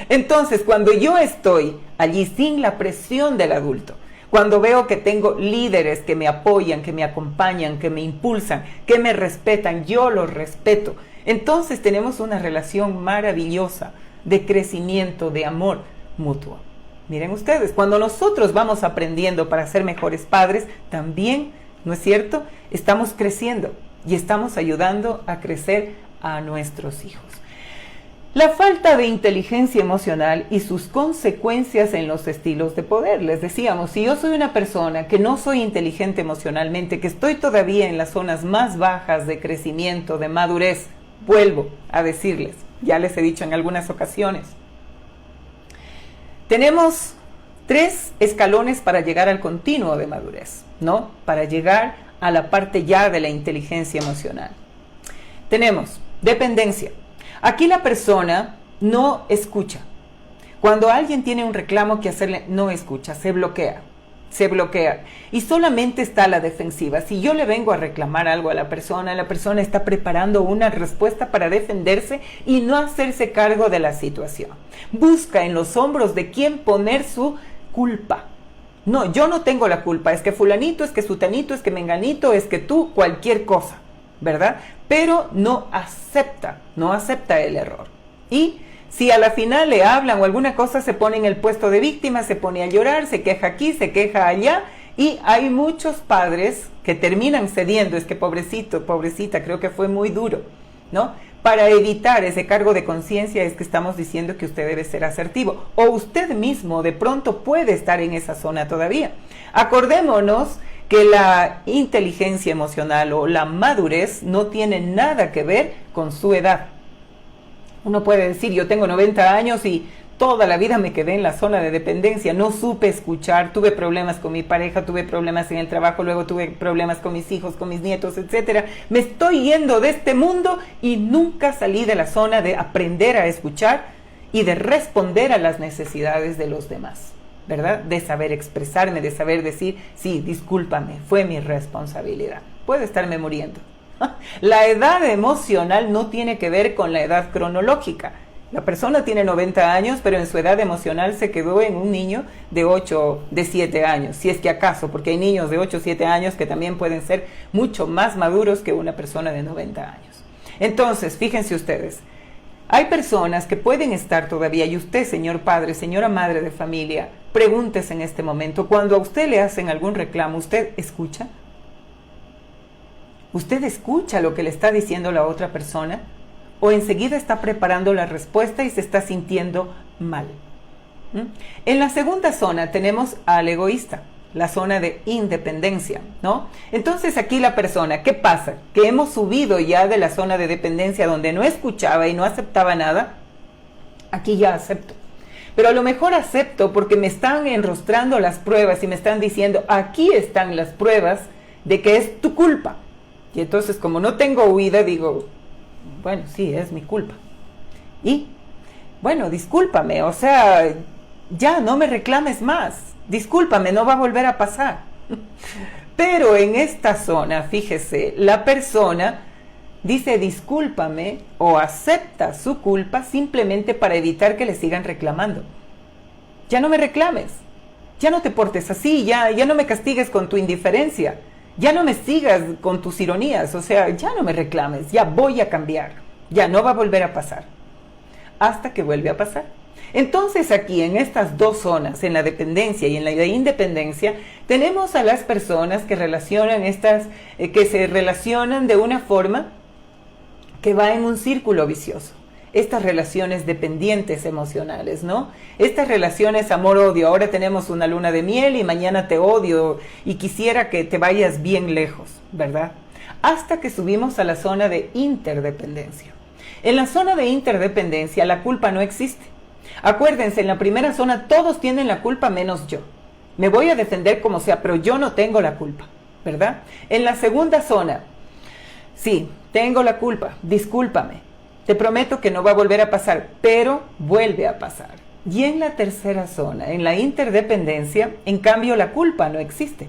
Entonces, cuando yo estoy allí sin la presión del adulto, cuando veo que tengo líderes que me apoyan, que me acompañan, que me impulsan, que me respetan, yo los respeto, entonces tenemos una relación maravillosa de crecimiento, de amor mutuo. Miren ustedes, cuando nosotros vamos aprendiendo para ser mejores padres, también, ¿no es cierto?, estamos creciendo y estamos ayudando a crecer a nuestros hijos. La falta de inteligencia emocional y sus consecuencias en los estilos de poder. Les decíamos, si yo soy una persona que no soy inteligente emocionalmente, que estoy todavía en las zonas más bajas de crecimiento, de madurez, vuelvo a decirles, ya les he dicho en algunas ocasiones, tenemos 3 escalones para llegar al continuo de madurez, ¿no? Para llegar a la parte ya de la inteligencia emocional. Tenemos dependencia. Aquí la persona no escucha. Cuando alguien tiene un reclamo que hacerle, no escucha, se bloquea. Y solamente está a la defensiva. Si yo le vengo a reclamar algo a la persona está preparando una respuesta para defenderse y no hacerse cargo de la situación. Busca en los hombros de quién poner su culpa. No, yo no tengo la culpa, es que fulanito, es que sutanito, es que menganito, es que tú, cualquier cosa, ¿verdad? Pero no acepta el error. Y si a la final le hablan o alguna cosa, se pone en el puesto de víctima, se pone a llorar, se queja aquí, se queja allá, y hay muchos padres que terminan cediendo, es que pobrecito, pobrecita, creo que fue muy duro, ¿no? Para evitar ese cargo de conciencia es que estamos diciendo que usted debe ser asertivo, o usted mismo de pronto puede estar en esa zona todavía. Acordémonos que la inteligencia emocional o la madurez no tiene nada que ver con su edad. Uno puede decir, yo tengo 90 años y toda la vida me quedé en la zona de dependencia, no supe escuchar, tuve problemas con mi pareja, tuve problemas en el trabajo, luego tuve problemas con mis hijos, con mis nietos, etcétera. Me estoy yendo de este mundo y nunca salí de la zona de aprender a escuchar y de responder a las necesidades de los demás, ¿verdad? De saber expresarme, de saber decir, sí, discúlpame, fue mi responsabilidad. Puedo estarme muriendo. La edad emocional no tiene que ver con la edad cronológica. La persona tiene 90 años, pero en su edad emocional se quedó en un niño de 8, de 7 años, si es que acaso, porque hay niños de 8 o 7 años que también pueden ser mucho más maduros que una persona de 90 años. Entonces, fíjense ustedes, hay personas que pueden estar todavía, y usted, señor padre, señora madre de familia, pregúntese en este momento, cuando a usted le hacen algún reclamo, ¿usted escucha? ¿Usted escucha lo que le está diciendo la otra persona? ¿O enseguida está preparando la respuesta y se está sintiendo mal? En la segunda zona tenemos al egoísta. la zona de independencia, ¿no? Entonces aquí la persona, ¿qué pasa? Que hemos subido ya de la zona de dependencia donde no escuchaba y no aceptaba nada, aquí ya acepto. Pero a lo mejor acepto porque me están enrostrando las pruebas y me están diciendo, aquí están las pruebas de que es tu culpa. Y entonces como no tengo huida, digo, bueno, sí, es mi culpa. Y, bueno, discúlpame, o sea, ya no me reclames más. Discúlpame, no va a volver a pasar. Pero en esta zona, fíjese, la persona dice discúlpame o acepta su culpa simplemente para evitar que le sigan reclamando. Ya no me reclames, ya no te portes así, ya no me castigues con tu indiferencia, ya no me sigas con tus ironías, o sea, ya no me reclames, ya voy a cambiar, ya no va a volver a pasar. Hasta que vuelve a pasar. Entonces aquí en estas dos zonas, en la dependencia y en la independencia, tenemos a las personas que relacionan que se relacionan de una forma que va en un círculo vicioso. Estas relaciones dependientes emocionales, ¿no? Estas relaciones amor-odio. Ahora tenemos una luna de miel y mañana te odio y quisiera que te vayas bien lejos, ¿verdad? Hasta que subimos a la zona de interdependencia. En la zona de interdependencia la culpa no existe. Acuérdense, en la primera zona todos tienen la culpa menos yo. Me voy a defender como sea, pero yo no tengo la culpa, ¿verdad? En la segunda zona, sí, tengo la culpa, discúlpame. Te prometo que no va a volver a pasar, pero vuelve a pasar. Y en la tercera zona, en la interdependencia, en cambio la culpa no existe.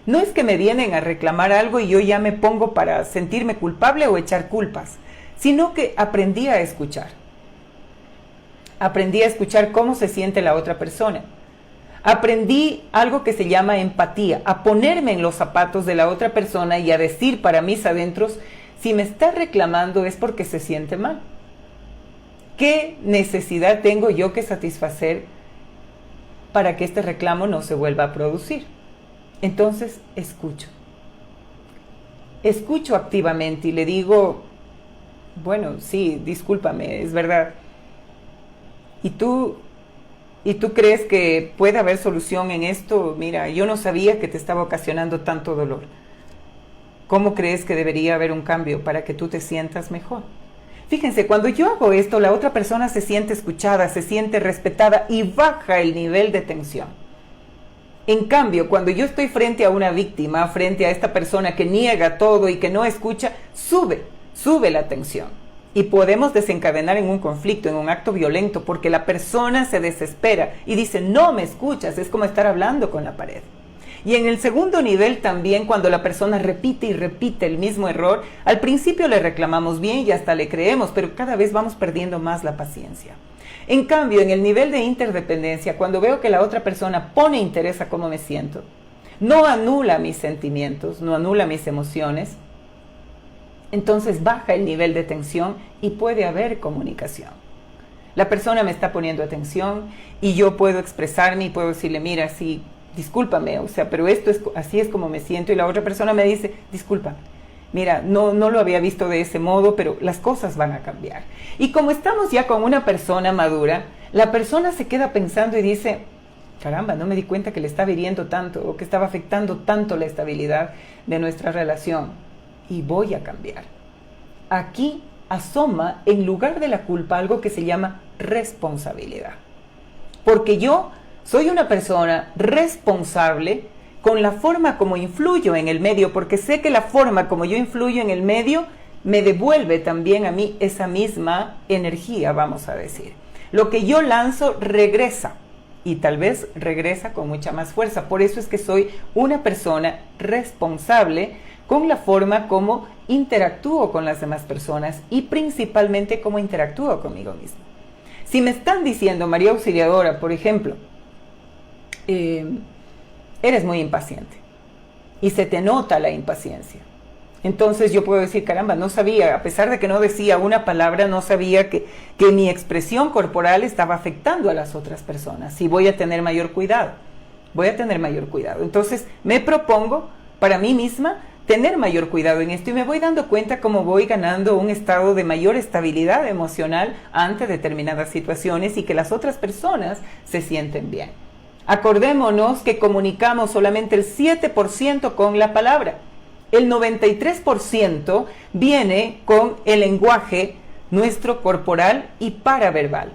No es que me vienen a reclamar algo y yo ya me pongo para sentirme culpable o echar culpas, sino que aprendí a escuchar. Aprendí a escuchar cómo se siente la otra persona. Aprendí algo que se llama empatía, a ponerme en los zapatos de la otra persona y a decir para mis adentros, si me está reclamando es porque se siente mal. ¿Qué necesidad tengo yo que satisfacer para que este reclamo no se vuelva a producir? Entonces, escucho. Escucho activamente y le digo, bueno, sí, discúlpame, es verdad. ¿Y tú crees que puede haber solución en esto? Mira, yo no sabía que te estaba ocasionando tanto dolor. ¿Cómo crees que debería haber un cambio para que tú te sientas mejor? Fíjense, cuando yo hago esto, la otra persona se siente escuchada, se siente respetada y baja el nivel de tensión. En cambio, cuando yo estoy frente a una víctima, frente a esta persona que niega todo y que no escucha, sube la tensión. Y podemos desencadenar en un conflicto, en un acto violento, porque la persona se desespera y dice, no me escuchas, es como estar hablando con la pared. Y en el segundo nivel también, cuando la persona repite y repite el mismo error, al principio le reclamamos bien y hasta le creemos, pero cada vez vamos perdiendo más la paciencia. En cambio, en el nivel de interdependencia, cuando veo que la otra persona pone interés a cómo me siento, no anula mis sentimientos, no anula mis emociones, entonces baja el nivel de tensión y puede haber comunicación. La persona me está poniendo atención y yo puedo expresarme y puedo decirle, mira, sí, discúlpame, o sea, pero así es como me siento. Y la otra persona me dice, discúlpame, mira, no lo había visto de ese modo, pero las cosas van a cambiar. Y como estamos ya con una persona madura, la persona se queda pensando y dice, caramba, no me di cuenta que le estaba hiriendo tanto o que estaba afectando tanto la estabilidad de nuestra relación. Y voy a cambiar. Aquí asoma en lugar de la culpa algo que se llama responsabilidad. Porque yo soy una persona responsable con la forma como influyo en el medio, porque sé que la forma como yo influyo en el medio me devuelve también a mí esa misma energía, vamos a decir. Lo que yo lanzo regresa y tal vez regresa con mucha más fuerza. Por eso es que soy una persona responsable con la forma como interactúo con las demás personas y principalmente cómo interactúo conmigo mismo. Si me están diciendo, María Auxiliadora, por ejemplo, eres muy impaciente y se te nota la impaciencia. Entonces yo puedo decir, caramba, no sabía, a pesar de que no decía una palabra, no sabía que mi expresión corporal estaba afectando a las otras personas y voy a tener mayor cuidado. Entonces me propongo para mí misma tener mayor cuidado en esto y me voy dando cuenta cómo voy ganando un estado de mayor estabilidad emocional ante determinadas situaciones y que las otras personas se sienten bien. Acordémonos que comunicamos solamente el 7% con la palabra. El 93% viene con el lenguaje nuestro corporal y paraverbal.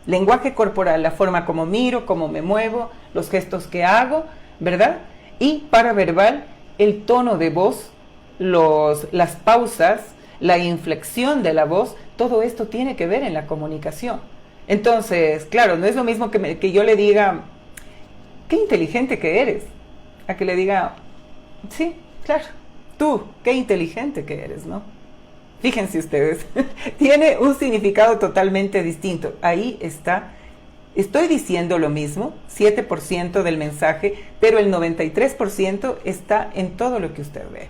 Lenguaje corporal, la forma como miro, cómo me muevo, los gestos que hago, ¿verdad? Y paraverbal, el tono de voz, las pausas, la inflexión de la voz, todo esto tiene que ver en la comunicación. Entonces, claro, no es lo mismo que yo le diga, qué inteligente que eres, a que le diga, sí, claro, tú, qué inteligente que eres, ¿no? Fíjense ustedes, tiene un significado totalmente distinto. Ahí está, estoy diciendo lo mismo, 7% del mensaje, pero el 93% está en todo lo que usted ve.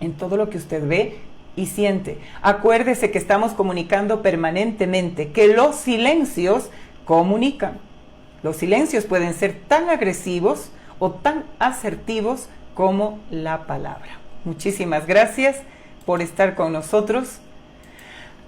En todo lo que usted ve y siente. Acuérdese que estamos comunicando permanentemente, que los silencios comunican. Los silencios pueden ser tan agresivos o tan asertivos como la palabra. Muchísimas gracias por estar con nosotros.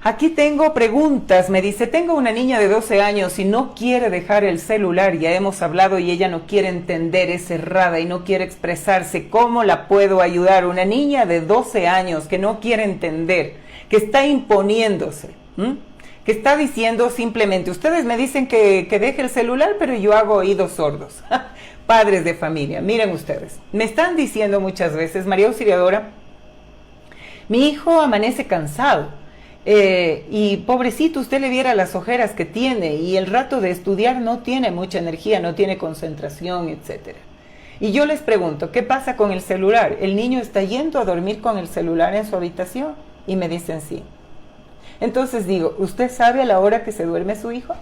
Aquí tengo preguntas. Me dice, tengo una niña de 12 años y no quiere dejar el celular. Ya hemos hablado y ella no quiere entender, es cerrada y no quiere expresarse. ¿Cómo la puedo ayudar? Una niña de 12 años que no quiere entender, que está imponiéndose, que está diciendo simplemente, ustedes me dicen que deje el celular, pero yo hago oídos sordos. Padres de familia, miren ustedes, me están diciendo muchas veces, María Auxiliadora, mi hijo amanece cansado y pobrecito, usted le viera las ojeras que tiene y el rato de estudiar no tiene mucha energía, no tiene concentración, etc. Y yo les pregunto, ¿qué pasa con el celular? ¿El niño está yendo a dormir con el celular en su habitación? Y me dicen sí. Entonces digo, ¿usted sabe a la hora que se duerme su hijo?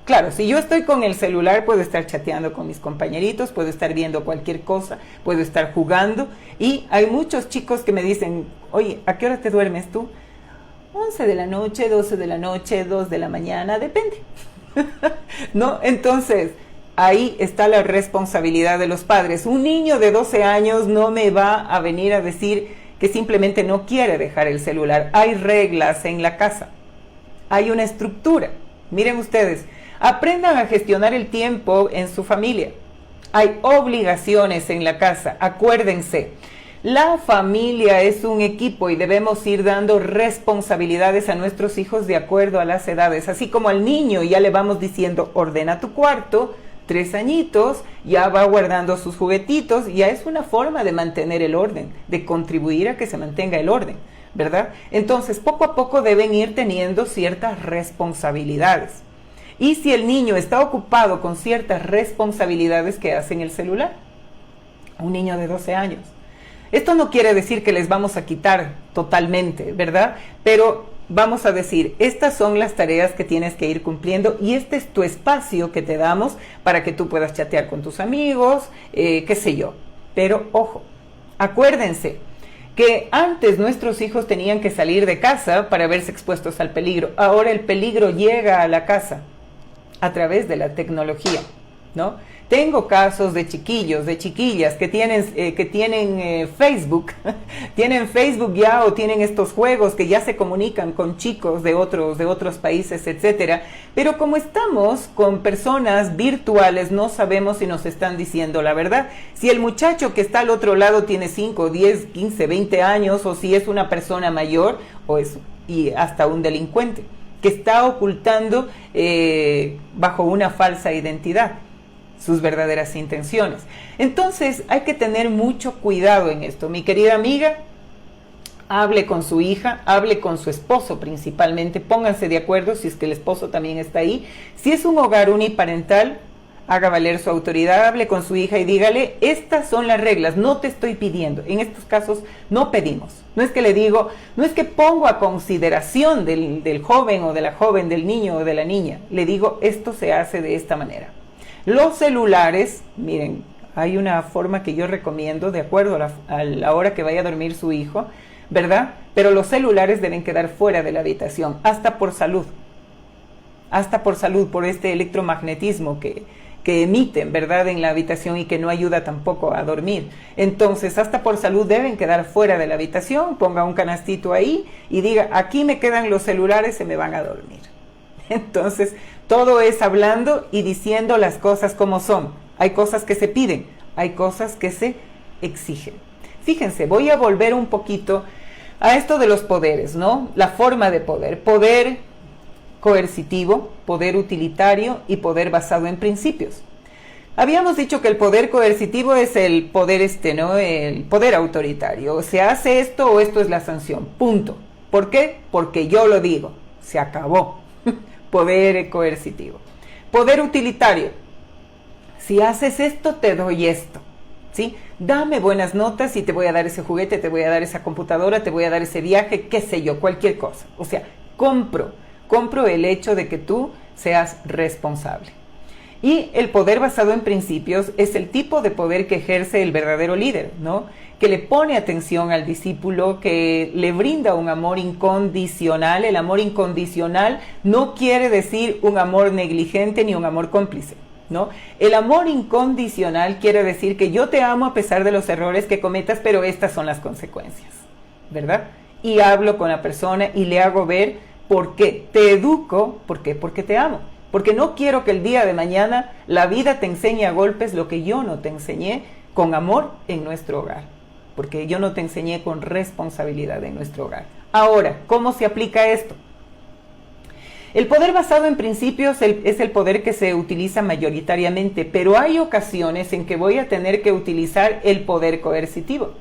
Claro, si yo estoy con el celular, puedo estar chateando con mis compañeritos, puedo estar viendo cualquier cosa, puedo estar jugando. Y hay muchos chicos que me dicen, oye, ¿a qué hora te duermes tú? 11 de la noche, 12 de la noche, 2 de la mañana, depende. ¿No? Entonces, ahí está la responsabilidad de los padres. Un niño de 12 años no me va a venir a decir que simplemente no quiere dejar el celular. Hay reglas en la casa, hay una estructura. Miren ustedes, aprendan a gestionar el tiempo en su familia. Hay obligaciones en la casa, acuérdense. La familia es un equipo y debemos ir dando responsabilidades a nuestros hijos de acuerdo a las edades. Así como al niño ya le vamos diciendo, ordena tu cuarto, 3 añitos, ya va guardando sus juguetitos, ya es una forma de mantener el orden, de contribuir a que se mantenga el orden, ¿verdad? Entonces, poco a poco deben ir teniendo ciertas responsabilidades. Y si el niño está ocupado con ciertas responsabilidades, ¿qué hace en el celular? Un niño de 12 años. Esto no quiere decir que les vamos a quitar totalmente, ¿verdad? Pero vamos a decir, estas son las tareas que tienes que ir cumpliendo y este es tu espacio que te damos para que tú puedas chatear con tus amigos, qué sé yo. Pero ojo, acuérdense que antes nuestros hijos tenían que salir de casa para verse expuestos al peligro. Ahora el peligro llega a la casa a través de la tecnología, ¿no? Tengo casos de chiquillos, de chiquillas que tienen Facebook, tienen Facebook ya o tienen estos juegos que ya se comunican con chicos de otros países, etcétera. Pero como estamos con personas virtuales, no sabemos si nos están diciendo la verdad. Si el muchacho que está al otro lado tiene 5, 10, 15, 20 años o si es una persona mayor y hasta un delincuente que está ocultando bajo una falsa identidad sus verdaderas intenciones. Entonces hay que tener mucho cuidado en esto. Mi querida amiga, hable con su hija, hable con su esposo principalmente, pónganse de acuerdo si es que el esposo también está ahí. Si es un hogar uniparental, haga valer su autoridad, hable con su hija y dígale, estas son las reglas, no te estoy pidiendo. En estos casos no pedimos. No es que le digo, no es que pongo a consideración del joven o de la joven, del niño o de la niña. Le digo, esto se hace de esta manera. Los celulares, miren, hay una forma que yo recomiendo de acuerdo a la hora que vaya a dormir su hijo, ¿verdad? Pero los celulares deben quedar fuera de la habitación, hasta por salud, por este electromagnetismo que emiten, ¿verdad?, en la habitación y que no ayuda tampoco a dormir. Entonces, hasta por salud deben quedar fuera de la habitación, ponga un canastito ahí y diga, aquí me quedan los celulares, se me van a dormir. Entonces, todo es hablando y diciendo las cosas como son. Hay cosas que se piden, hay cosas que se exigen. Fíjense, voy a volver un poquito a esto de los poderes, ¿no? La forma de poder. Poder coercitivo, poder utilitario y poder basado en principios. Habíamos dicho que el poder coercitivo es el poder ¿no? El poder autoritario. O se hace esto o esto es la sanción. Punto. ¿Por qué? Porque yo lo digo. Se acabó. Poder coercitivo. Poder utilitario. Si haces esto, te doy esto. ¿Sí? Dame buenas notas y te voy a dar ese juguete, te voy a dar esa computadora, te voy a dar ese viaje, qué sé yo, cualquier cosa. O sea, compro el hecho de que tú seas responsable. Y el poder basado en principios es el tipo de poder que ejerce el verdadero líder, ¿no? Que le pone atención al discípulo, que le brinda un amor incondicional. El amor incondicional no quiere decir un amor negligente ni un amor cómplice, ¿no? El amor incondicional quiere decir que yo te amo a pesar de los errores que cometas, pero estas son las consecuencias, ¿verdad? Y hablo con la persona y le hago ver por qué. Te educo, ¿por qué? Porque te amo. Porque no quiero que el día de mañana la vida te enseñe a golpes lo que yo no te enseñé con amor en nuestro hogar. Porque yo no te enseñé con responsabilidad en nuestro hogar. Ahora, ¿cómo se aplica esto? El poder basado en principios es el poder que se utiliza mayoritariamente, pero hay ocasiones en que voy a tener que utilizar el poder coercitivo.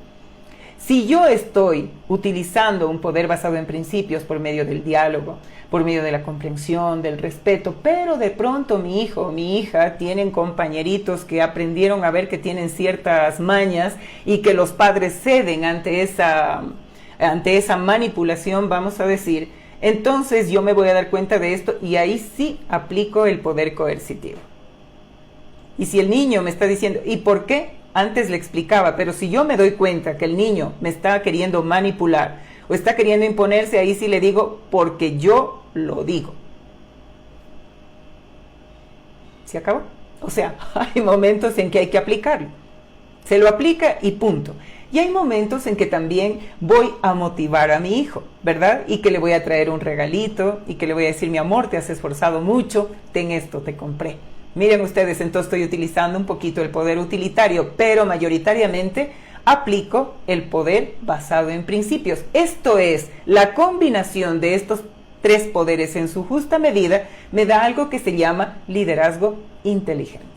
Si yo estoy utilizando un poder basado en principios por medio del diálogo, por medio de la comprensión, del respeto, pero de pronto mi hijo o mi hija tienen compañeritos que aprendieron a ver que tienen ciertas mañas y que los padres ceden ante esa manipulación, vamos a decir, entonces yo me voy a dar cuenta de esto y ahí sí aplico el poder coercitivo. Y si el niño me está diciendo, ¿y por qué? Antes le explicaba, pero si yo me doy cuenta que el niño me está queriendo manipular o está queriendo imponerse, ahí sí le digo, porque yo lo digo. ¿Se acabó? O sea, hay momentos en que hay que aplicarlo. Se lo aplica y punto. Y hay momentos en que también voy a motivar a mi hijo, ¿verdad? Y que le voy a traer un regalito y que le voy a decir, mi amor, te has esforzado mucho, ten esto, te compré. Miren ustedes, entonces estoy utilizando un poquito el poder utilitario, pero mayoritariamente aplico el poder basado en principios. Esto es, la combinación de estos tres poderes en su justa medida me da algo que se llama liderazgo inteligente,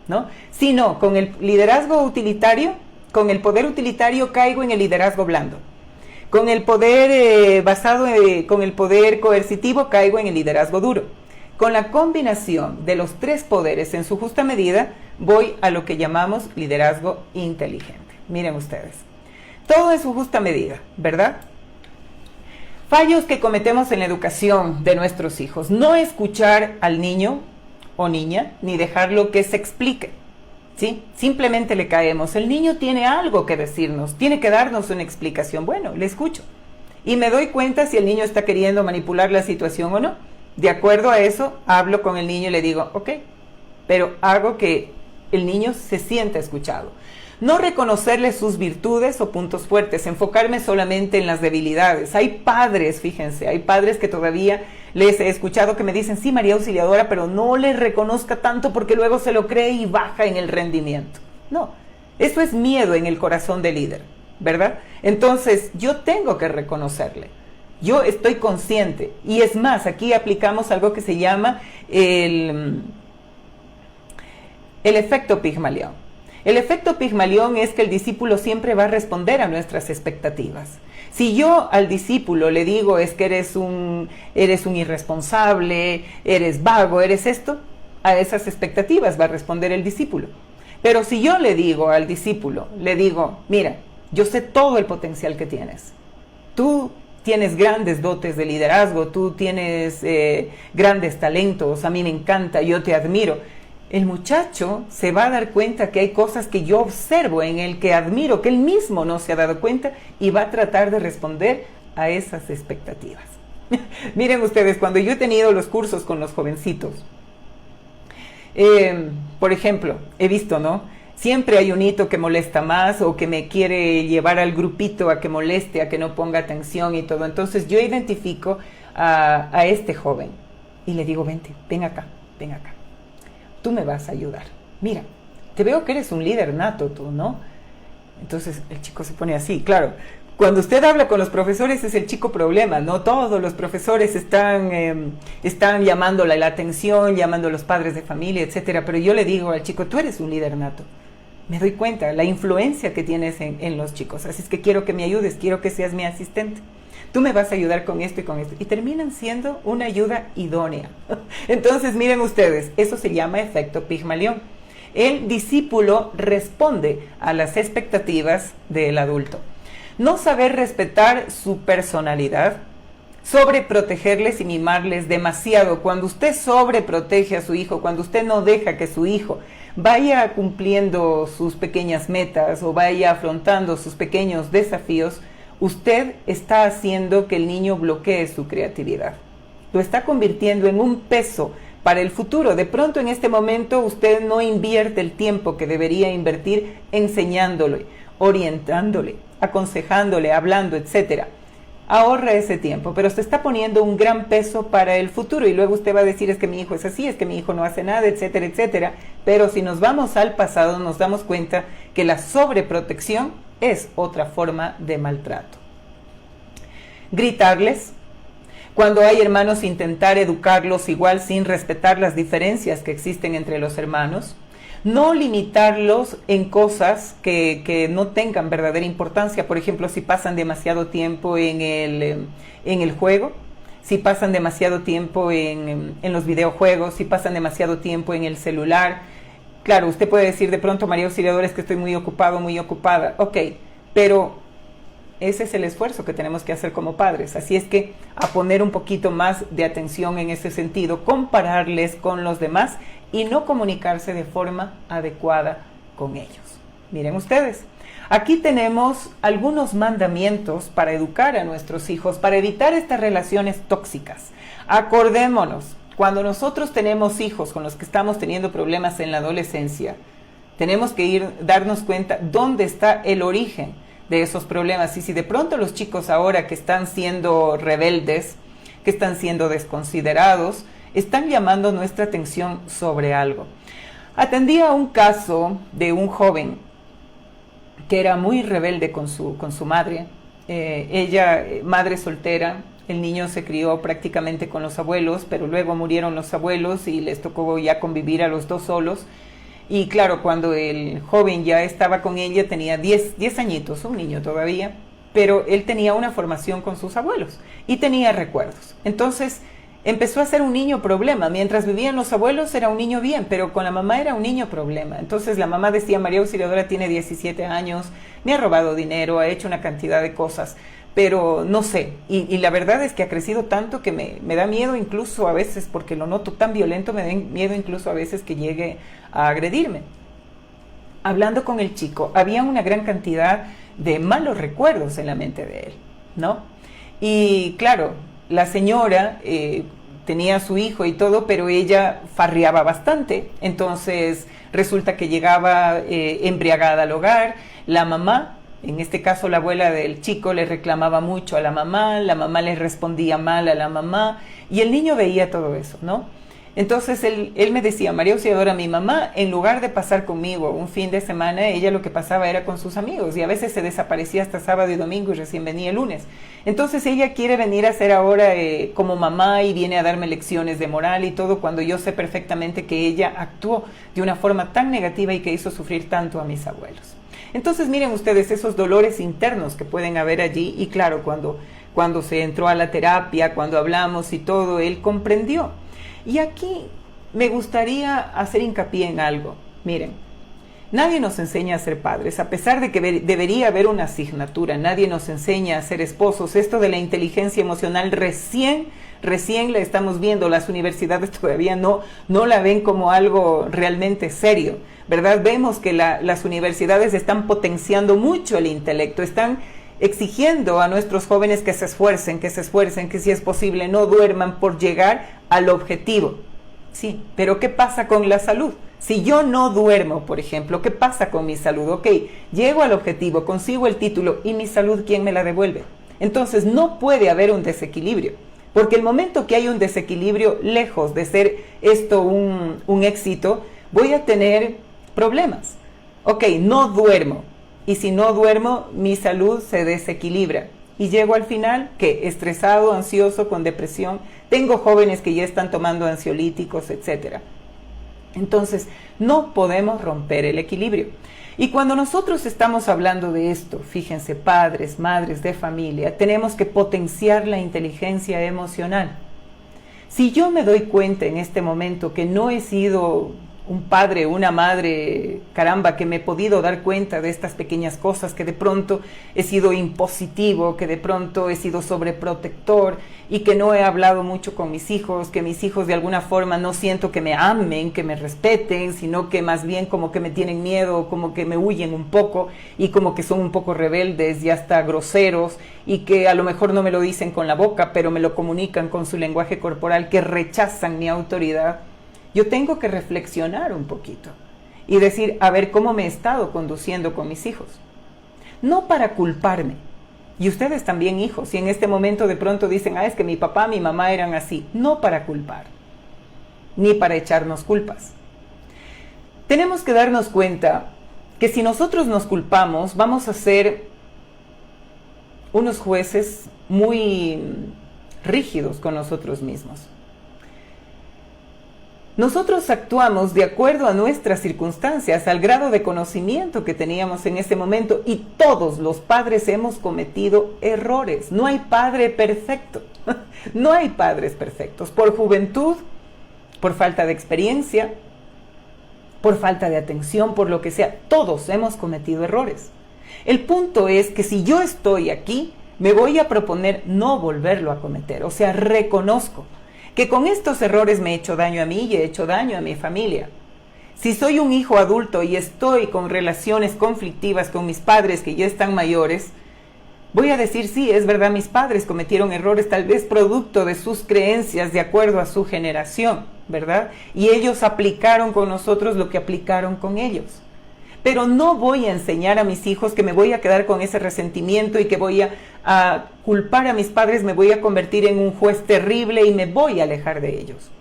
¿no? Si no, con el liderazgo utilitario, con el poder utilitario caigo en el liderazgo blando. Con el poder con el poder coercitivo caigo en el liderazgo duro. Con la combinación de los tres poderes en su justa medida, voy a lo que llamamos liderazgo inteligente. Miren ustedes, todo en su justa medida, ¿verdad? Fallos que cometemos en la educación de nuestros hijos. No escuchar al niño o niña, ni dejarlo que se explique, ¿sí? Simplemente le caemos. El niño tiene algo que decirnos, tiene que darnos una explicación. Bueno, le escucho. Y me doy cuenta si el niño está queriendo manipular la situación o no. De acuerdo a eso, hablo con el niño y le digo, ok, pero hago que el niño se sienta escuchado. No reconocerle sus virtudes o puntos fuertes, enfocarme solamente en las debilidades. Hay padres, fíjense, hay padres que todavía les he escuchado que me dicen, sí, María Auxiliadora, pero no les reconozca tanto porque luego se lo cree y baja en el rendimiento. No, eso es miedo en el corazón del líder, ¿verdad? Entonces, yo tengo que reconocerle. Yo estoy consciente, y es más, aquí aplicamos algo que se llama el efecto Pigmalión. El efecto Pigmalión es que el discípulo siempre va a responder a nuestras expectativas. Si yo al discípulo le digo es que eres un irresponsable, eres vago, eres esto, a esas expectativas va a responder el discípulo. Pero si yo le digo al discípulo, le digo, mira, yo sé todo el potencial que tienes. Tú tienes grandes dotes de liderazgo, tú tienes grandes talentos, a mí me encanta, yo te admiro. El muchacho se va a dar cuenta que hay cosas que yo observo en él, que admiro, que él mismo no se ha dado cuenta y va a tratar de responder a esas expectativas. Miren ustedes, cuando yo he tenido los cursos con los jovencitos, por ejemplo, he visto, ¿no? Siempre hay un hito que molesta más o que me quiere llevar al grupito a que moleste, a que no ponga atención y todo. Entonces yo identifico a este joven y le digo, vente, ven acá, ven acá. Tú me vas a ayudar. Mira, te veo que eres un líder nato tú, ¿no? Entonces el chico se pone así, claro. Cuando usted habla con los profesores es el chico problema, no todos los profesores están llamándole la atención, llamando a los padres de familia, etcétera. Pero yo le digo al chico, tú eres un líder nato. Me doy cuenta, la influencia que tienes en los chicos. Así es que quiero que me ayudes, quiero que seas mi asistente. Tú me vas a ayudar con esto y con esto. Y terminan siendo una ayuda idónea. Entonces, miren ustedes, eso se llama efecto Pigmalión. El discípulo responde a las expectativas del adulto. No saber respetar su personalidad, sobreprotegerles y mimarles demasiado. Cuando usted sobreprotege a su hijo, cuando usted no deja que su hijo vaya cumpliendo sus pequeñas metas o vaya afrontando sus pequeños desafíos, usted está haciendo que el niño bloquee su creatividad. Lo está convirtiendo en un peso para el futuro. De pronto en este momento usted no invierte el tiempo que debería invertir enseñándole, orientándole, aconsejándole, hablando, etcétera. Ahorra ese tiempo, pero se está poniendo un gran peso para el futuro y luego usted va a decir es que mi hijo es así, es que mi hijo no hace nada, etcétera, etcétera. Pero si nos vamos al pasado nos damos cuenta que la sobreprotección es otra forma de maltrato. Gritarles. Cuando hay hermanos, intentar educarlos igual sin respetar las diferencias que existen entre los hermanos. No limitarlos en cosas que no tengan verdadera importancia. Por ejemplo, si pasan demasiado tiempo en el juego, si pasan demasiado tiempo en los videojuegos, si pasan demasiado tiempo en el celular. Claro, usted puede decir de pronto, María Auxiliadora, es que estoy muy ocupado, muy ocupada. Ok, pero ese es el esfuerzo que tenemos que hacer como padres. Así es que a poner un poquito más de atención en ese sentido, compararles con los demás y no comunicarse de forma adecuada con ellos. Miren ustedes, aquí tenemos algunos mandamientos para educar a nuestros hijos, para evitar estas relaciones tóxicas. Acordémonos, cuando nosotros tenemos hijos con los que estamos teniendo problemas en la adolescencia, tenemos que darnos cuenta dónde está el origen de esos problemas. Y si de pronto los chicos ahora que están siendo rebeldes, que están siendo desconsiderados, están llamando nuestra atención sobre algo. Atendí a un caso de un joven que era muy rebelde con su madre. Ella, madre soltera, el niño se crió prácticamente con los abuelos, pero luego murieron los abuelos y les tocó ya convivir a los dos solos. Y claro, cuando el joven ya estaba con ella, tenía 10 añitos, un niño todavía, pero él tenía una formación con sus abuelos y tenía recuerdos. Entonces empezó a ser un niño problema. Mientras vivían los abuelos era un niño bien, pero con la mamá era un niño problema. Entonces la mamá decía, María Auxiliadora tiene 17 años, me ha robado dinero, ha hecho una cantidad de cosas, pero no sé. Y la verdad es que ha crecido tanto que me da miedo incluso a veces, porque lo noto tan violento, me da miedo incluso a veces que llegue a agredirme. Hablando con el chico, había una gran cantidad de malos recuerdos en la mente de él, ¿no? Y claro, la señora tenía a su hijo y todo, pero ella farreaba bastante. Entonces resulta que llegaba embriagada al hogar. La mamá, en este caso la abuela del chico, le reclamaba mucho a la mamá le respondía mal a la mamá, y el niño veía todo eso, ¿no? Entonces él me decía, María Auxiliadora, mi mamá, en lugar de pasar conmigo un fin de semana, ella lo que pasaba era con sus amigos, y a veces se desaparecía hasta sábado y domingo y recién venía el lunes. Entonces ella quiere venir a ser ahora como mamá y viene a darme lecciones de moral y todo, cuando yo sé perfectamente que ella actuó de una forma tan negativa y que hizo sufrir tanto a mis abuelos. Entonces miren ustedes esos dolores internos que pueden haber allí, y claro, cuando se entró a la terapia, cuando hablamos y todo, él comprendió. Y aquí me gustaría hacer hincapié en algo. Miren, nadie nos enseña a ser padres, a pesar de que debería haber una asignatura. Nadie nos enseña a ser esposos. Esto de la inteligencia emocional recién la estamos viendo. Las universidades todavía no la ven como algo realmente serio, ¿verdad? Vemos que las universidades están potenciando mucho el intelecto, están exigiendo a nuestros jóvenes que se esfuercen, que si es posible no duerman por llegar al objetivo. Sí, pero ¿qué pasa con la salud? Si yo no duermo, por ejemplo, ¿qué pasa con mi salud? Ok, llego al objetivo, consigo el título, ¿y mi salud quién me la devuelve? Entonces no puede haber un desequilibrio, porque el momento que hay un desequilibrio, lejos de ser esto un éxito, voy a tener problemas. Ok, no duermo. Y si no duermo, mi salud se desequilibra. Y llego al final, ¿qué? Estresado, ansioso, con depresión. Tengo jóvenes que ya están tomando ansiolíticos, etc. Entonces, no podemos romper el equilibrio. Y cuando nosotros estamos hablando de esto, fíjense, padres, madres de familia, tenemos que potenciar la inteligencia emocional. Si yo me doy cuenta en este momento que no he sido un padre, una madre, caramba, que me he podido dar cuenta de estas pequeñas cosas, que de pronto he sido impositivo, que de pronto he sido sobreprotector y que no he hablado mucho con mis hijos, que mis hijos de alguna forma no siento que me amen, que me respeten, sino que más bien como que me tienen miedo, como que me huyen un poco y como que son un poco rebeldes y hasta groseros y que a lo mejor no me lo dicen con la boca, pero me lo comunican con su lenguaje corporal, que rechazan mi autoridad. Yo tengo que reflexionar un poquito y decir, a ver, ¿cómo me he estado conduciendo con mis hijos? No para culparme. Y ustedes también, hijos, si en este momento de pronto dicen, es que mi papá, mi mamá eran así. No para culpar, ni para echarnos culpas. Tenemos que darnos cuenta que si nosotros nos culpamos, vamos a ser unos jueces muy rígidos con nosotros mismos. Nosotros actuamos de acuerdo a nuestras circunstancias, al grado de conocimiento que teníamos en ese momento, y todos los padres hemos cometido errores. No hay padre perfecto, no hay padres perfectos, por juventud, por falta de experiencia, por falta de atención, por lo que sea. Todos hemos cometido errores. El punto es que si yo estoy aquí, me voy a proponer no volverlo a cometer, o sea, reconozco que con estos errores me he hecho daño a mí y he hecho daño a mi familia. Si soy un hijo adulto y estoy con relaciones conflictivas con mis padres que ya están mayores, voy a decir, sí, es verdad, mis padres cometieron errores, tal vez producto de sus creencias de acuerdo a su generación, ¿verdad? Y ellos aplicaron con nosotros lo que aplicaron con ellos. Pero no voy a enseñar a mis hijos que me voy a quedar con ese resentimiento y que voy a culpar a mis padres, me voy a convertir en un juez terrible y me voy a alejar de ellos.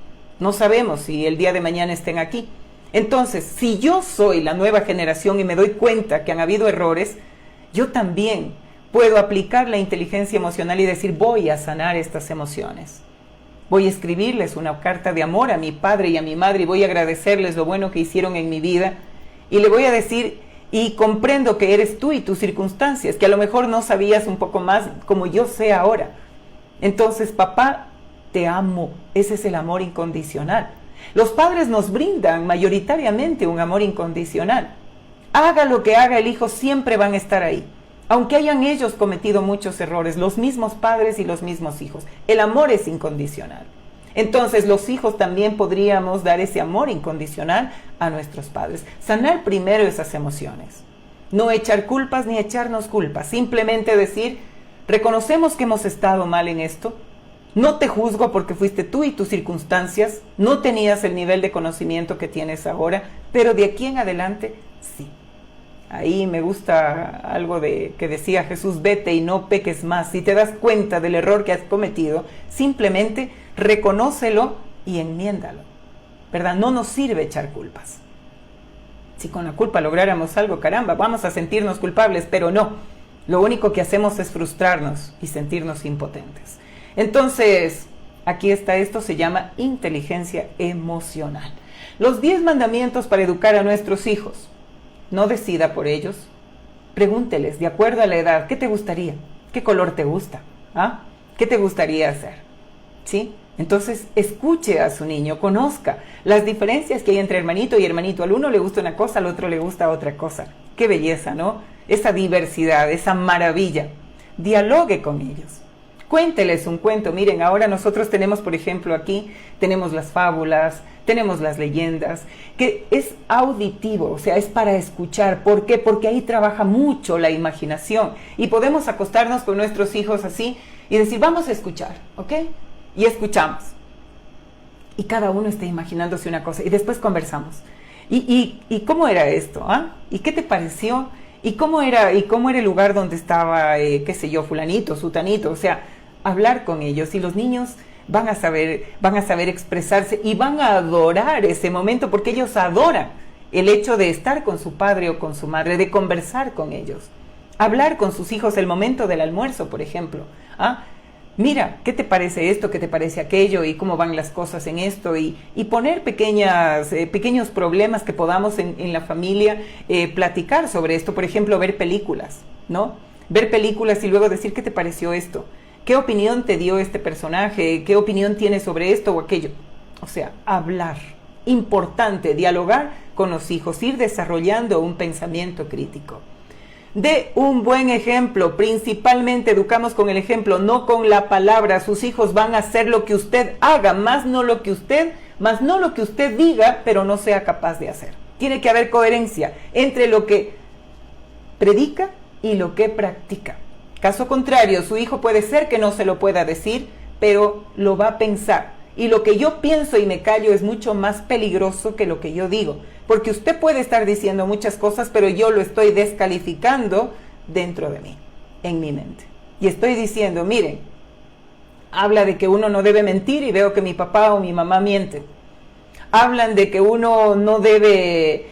No sabemos si el día de mañana estén aquí. Entonces, si yo soy la nueva generación y me doy cuenta que han habido errores, yo también puedo aplicar la inteligencia emocional y decir, voy a sanar estas emociones. Voy a escribirles una carta de amor a mi padre y a mi madre y voy a agradecerles lo bueno que hicieron en mi vida. Y le voy a decir, y comprendo que eres tú y tus circunstancias, que a lo mejor no sabías un poco más como yo sé ahora. Entonces, papá, te amo. Ese es el amor incondicional. Los padres nos brindan mayoritariamente un amor incondicional. Haga lo que haga el hijo, siempre van a estar ahí. Aunque hayan ellos cometido muchos errores, los mismos padres y los mismos hijos. El amor es incondicional. Entonces los hijos también podríamos dar ese amor incondicional a nuestros padres. Sanar primero esas emociones. No echar culpas ni echarnos culpas. Simplemente decir, reconocemos que hemos estado mal en esto. No te juzgo porque fuiste tú y tus circunstancias. No tenías el nivel de conocimiento que tienes ahora. Pero de aquí en adelante, sí. Ahí me gusta algo que decía Jesús, vete y no peques más. Si te das cuenta del error que has cometido, simplemente reconócelo y enmiéndalo, ¿verdad? No nos sirve echar culpas. Si con la culpa lográramos algo, caramba, vamos a sentirnos culpables, pero no. Lo único que hacemos es frustrarnos y sentirnos impotentes. Entonces, aquí está esto, se llama inteligencia emocional. Los 10 mandamientos para educar a nuestros hijos. No decida por ellos. Pregúnteles, de acuerdo a la edad, ¿qué te gustaría? ¿Qué color te gusta? ¿Qué te gustaría hacer? ¿Sí? Entonces, escuche a su niño, conozca las diferencias que hay entre hermanito y hermanito. Al uno le gusta una cosa, al otro le gusta otra cosa. Qué belleza, ¿no? Esa diversidad, esa maravilla. Dialogue con ellos. Cuénteles un cuento. Miren, ahora nosotros tenemos, por ejemplo, aquí, tenemos las fábulas, tenemos las leyendas, que es auditivo, o sea, es para escuchar. ¿Por qué? Porque ahí trabaja mucho la imaginación. Y podemos acostarnos con nuestros hijos así y decir, vamos a escuchar, ¿ok? Y escuchamos. Y cada uno está imaginándose una cosa. Y después conversamos. ¿Y cómo era esto? ¿Y qué te pareció? ¿Y cómo era el lugar donde estaba, qué sé yo, fulanito, sutanito? O sea, hablar con ellos. Y los niños van a saber expresarse y van a adorar ese momento porque ellos adoran el hecho de estar con su padre o con su madre, de conversar con ellos, hablar con sus hijos el momento del almuerzo, por ejemplo. Mira, ¿qué te parece esto? ¿Qué te parece aquello? ¿Y cómo van las cosas en esto? Y poner pequeños problemas que podamos en la familia platicar sobre esto. Por ejemplo, ver películas, ¿no? Ver películas y luego decir, ¿qué te pareció esto? ¿Qué opinión te dio este personaje? ¿Qué opinión tienes sobre esto o aquello? O sea, hablar. Importante, dialogar con los hijos, ir desarrollando un pensamiento crítico. De un buen ejemplo, principalmente educamos con el ejemplo, no con la palabra. Sus hijos van a hacer lo que usted haga, más no lo que usted diga, pero no sea capaz de hacer. Tiene que haber coherencia entre lo que predica y lo que practica. Caso contrario, su hijo puede ser que no se lo pueda decir, pero lo va a pensar. Y lo que yo pienso y me callo es mucho más peligroso que lo que yo digo. Porque usted puede estar diciendo muchas cosas, pero yo lo estoy descalificando dentro de mí, en mi mente. Y estoy diciendo, miren, habla de que uno no debe mentir y veo que mi papá o mi mamá mienten. Hablan de que uno no debe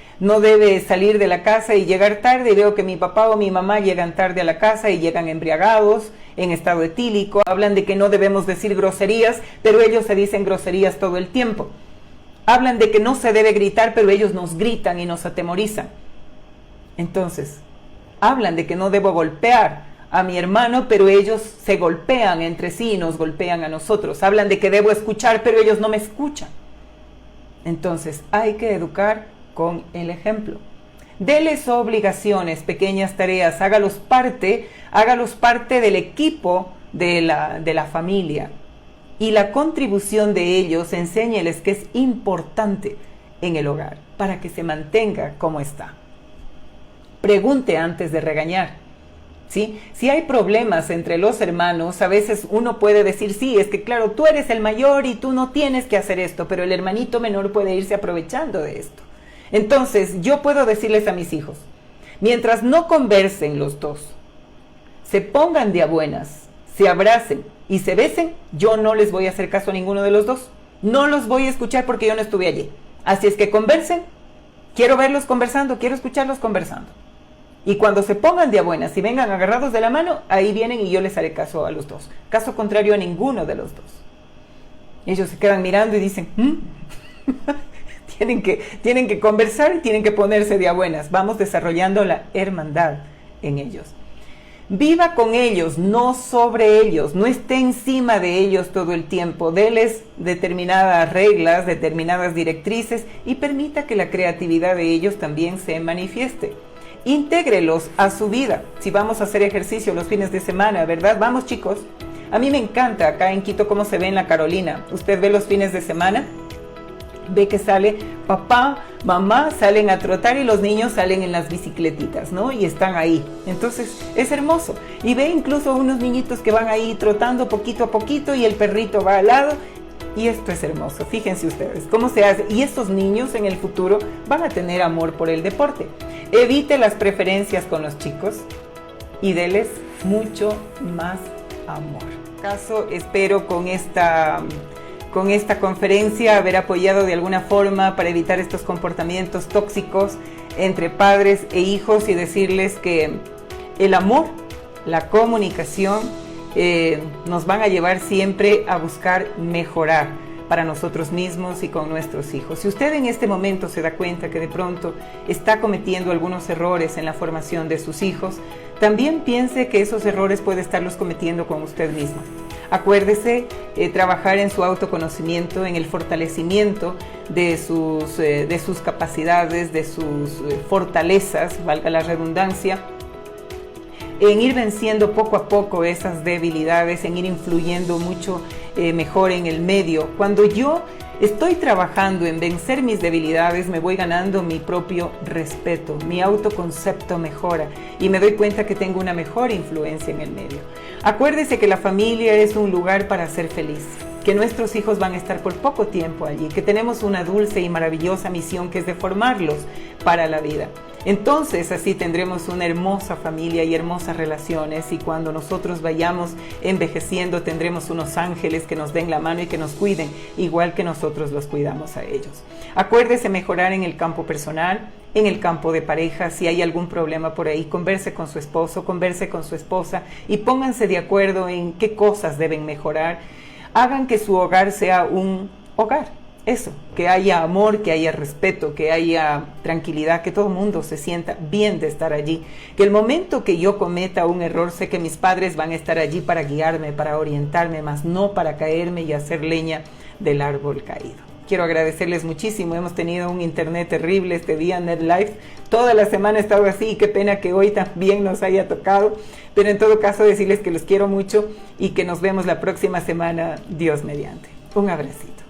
salir de la casa y llegar tarde y veo que mi papá o mi mamá llegan tarde a la casa y llegan embriagados, en estado etílico. Hablan de que no debemos decir groserías, pero ellos se dicen groserías todo el tiempo. Hablan de que no se debe gritar, pero ellos nos gritan y nos atemorizan. Entonces, hablan de que no debo golpear a mi hermano, pero ellos se golpean entre sí y nos golpean a nosotros. Hablan de que debo escuchar, pero ellos no me escuchan. Entonces, hay que educar con el ejemplo. Deles obligaciones, pequeñas tareas, hágalos parte del equipo de la familia. Y la contribución de ellos, enséñeles que es importante en el hogar para que se mantenga como está. Pregunte antes de regañar, ¿sí? Si hay problemas entre los hermanos, a veces uno puede decir, sí, es que claro, tú eres el mayor y tú no tienes que hacer esto, pero el hermanito menor puede irse aprovechando de esto. Entonces, yo puedo decirles a mis hijos, mientras no conversen los dos, se pongan de a buenas, se abracen y se besen, yo no les voy a hacer caso a ninguno de los dos. No los voy a escuchar porque yo no estuve allí. Así es que conversen, quiero verlos conversando, quiero escucharlos conversando. Y cuando se pongan de a buenas y vengan agarrados de la mano, ahí vienen y yo les haré caso a los dos. Caso contrario a ninguno de los dos. Ellos se quedan mirando y dicen, tienen que conversar y tienen que ponerse de a buenas. Vamos desarrollando la hermandad en ellos. Viva con ellos, no sobre ellos, no esté encima de ellos todo el tiempo. Deles determinadas reglas, determinadas directrices y permita que la creatividad de ellos también se manifieste. Intégrelos a su vida. Si vamos a hacer ejercicio los fines de semana, ¿verdad? Vamos, chicos. A mí me encanta acá en Quito cómo se ve en la Carolina. Usted ve los fines de semana, ve que sale papá, mamá, salen a trotar y los niños salen en las bicicletitas, ¿no? Y están ahí. Entonces, es hermoso. Y ve incluso unos niñitos que van ahí trotando poquito a poquito y el perrito va al lado. Y esto es hermoso. Fíjense ustedes cómo se hace. Y estos niños en el futuro van a tener amor por el deporte. Evite las preferencias con los chicos y deles mucho más amor. Caso, espero con esta conferencia haber apoyado de alguna forma para evitar estos comportamientos tóxicos entre padres e hijos y decirles que el amor, la comunicación nos van a llevar siempre a buscar mejorar para nosotros mismos y con nuestros hijos. Si usted en este momento se da cuenta que de pronto está cometiendo algunos errores en la formación de sus hijos, también piense que esos errores puede estarlos cometiendo con usted mismo. Acuérdese trabajar en su autoconocimiento, en el fortalecimiento de sus capacidades, de sus fortalezas, valga la redundancia, en ir venciendo poco a poco esas debilidades, en ir influyendo mucho mejor en el medio. Cuando yo estoy trabajando en vencer mis debilidades, me voy ganando mi propio respeto, mi autoconcepto mejora y me doy cuenta que tengo una mejor influencia en el medio. Acuérdese que la familia es un lugar para ser feliz, que nuestros hijos van a estar por poco tiempo allí, que tenemos una dulce y maravillosa misión que es de formarlos para la vida. Entonces así tendremos una hermosa familia y hermosas relaciones, y cuando nosotros vayamos envejeciendo tendremos unos ángeles que nos den la mano y que nos cuiden, igual que nosotros los cuidamos a ellos. Acuérdese mejorar en el campo personal, en el campo de pareja. Si hay algún problema por ahí, converse con su esposo, converse con su esposa y pónganse de acuerdo en qué cosas deben mejorar. Hagan que su hogar sea un hogar. Eso, que haya amor, que haya respeto, que haya tranquilidad, que todo el mundo se sienta bien de estar allí. Que el momento que yo cometa un error, sé que mis padres van a estar allí para guiarme, para orientarme, más no para caerme y hacer leña del árbol caído. Quiero agradecerles muchísimo. Hemos tenido un internet terrible este día, NetLife. Toda la semana he estado así y qué pena que hoy también nos haya tocado. Pero en todo caso decirles que los quiero mucho y que nos vemos la próxima semana, Dios mediante. Un abracito.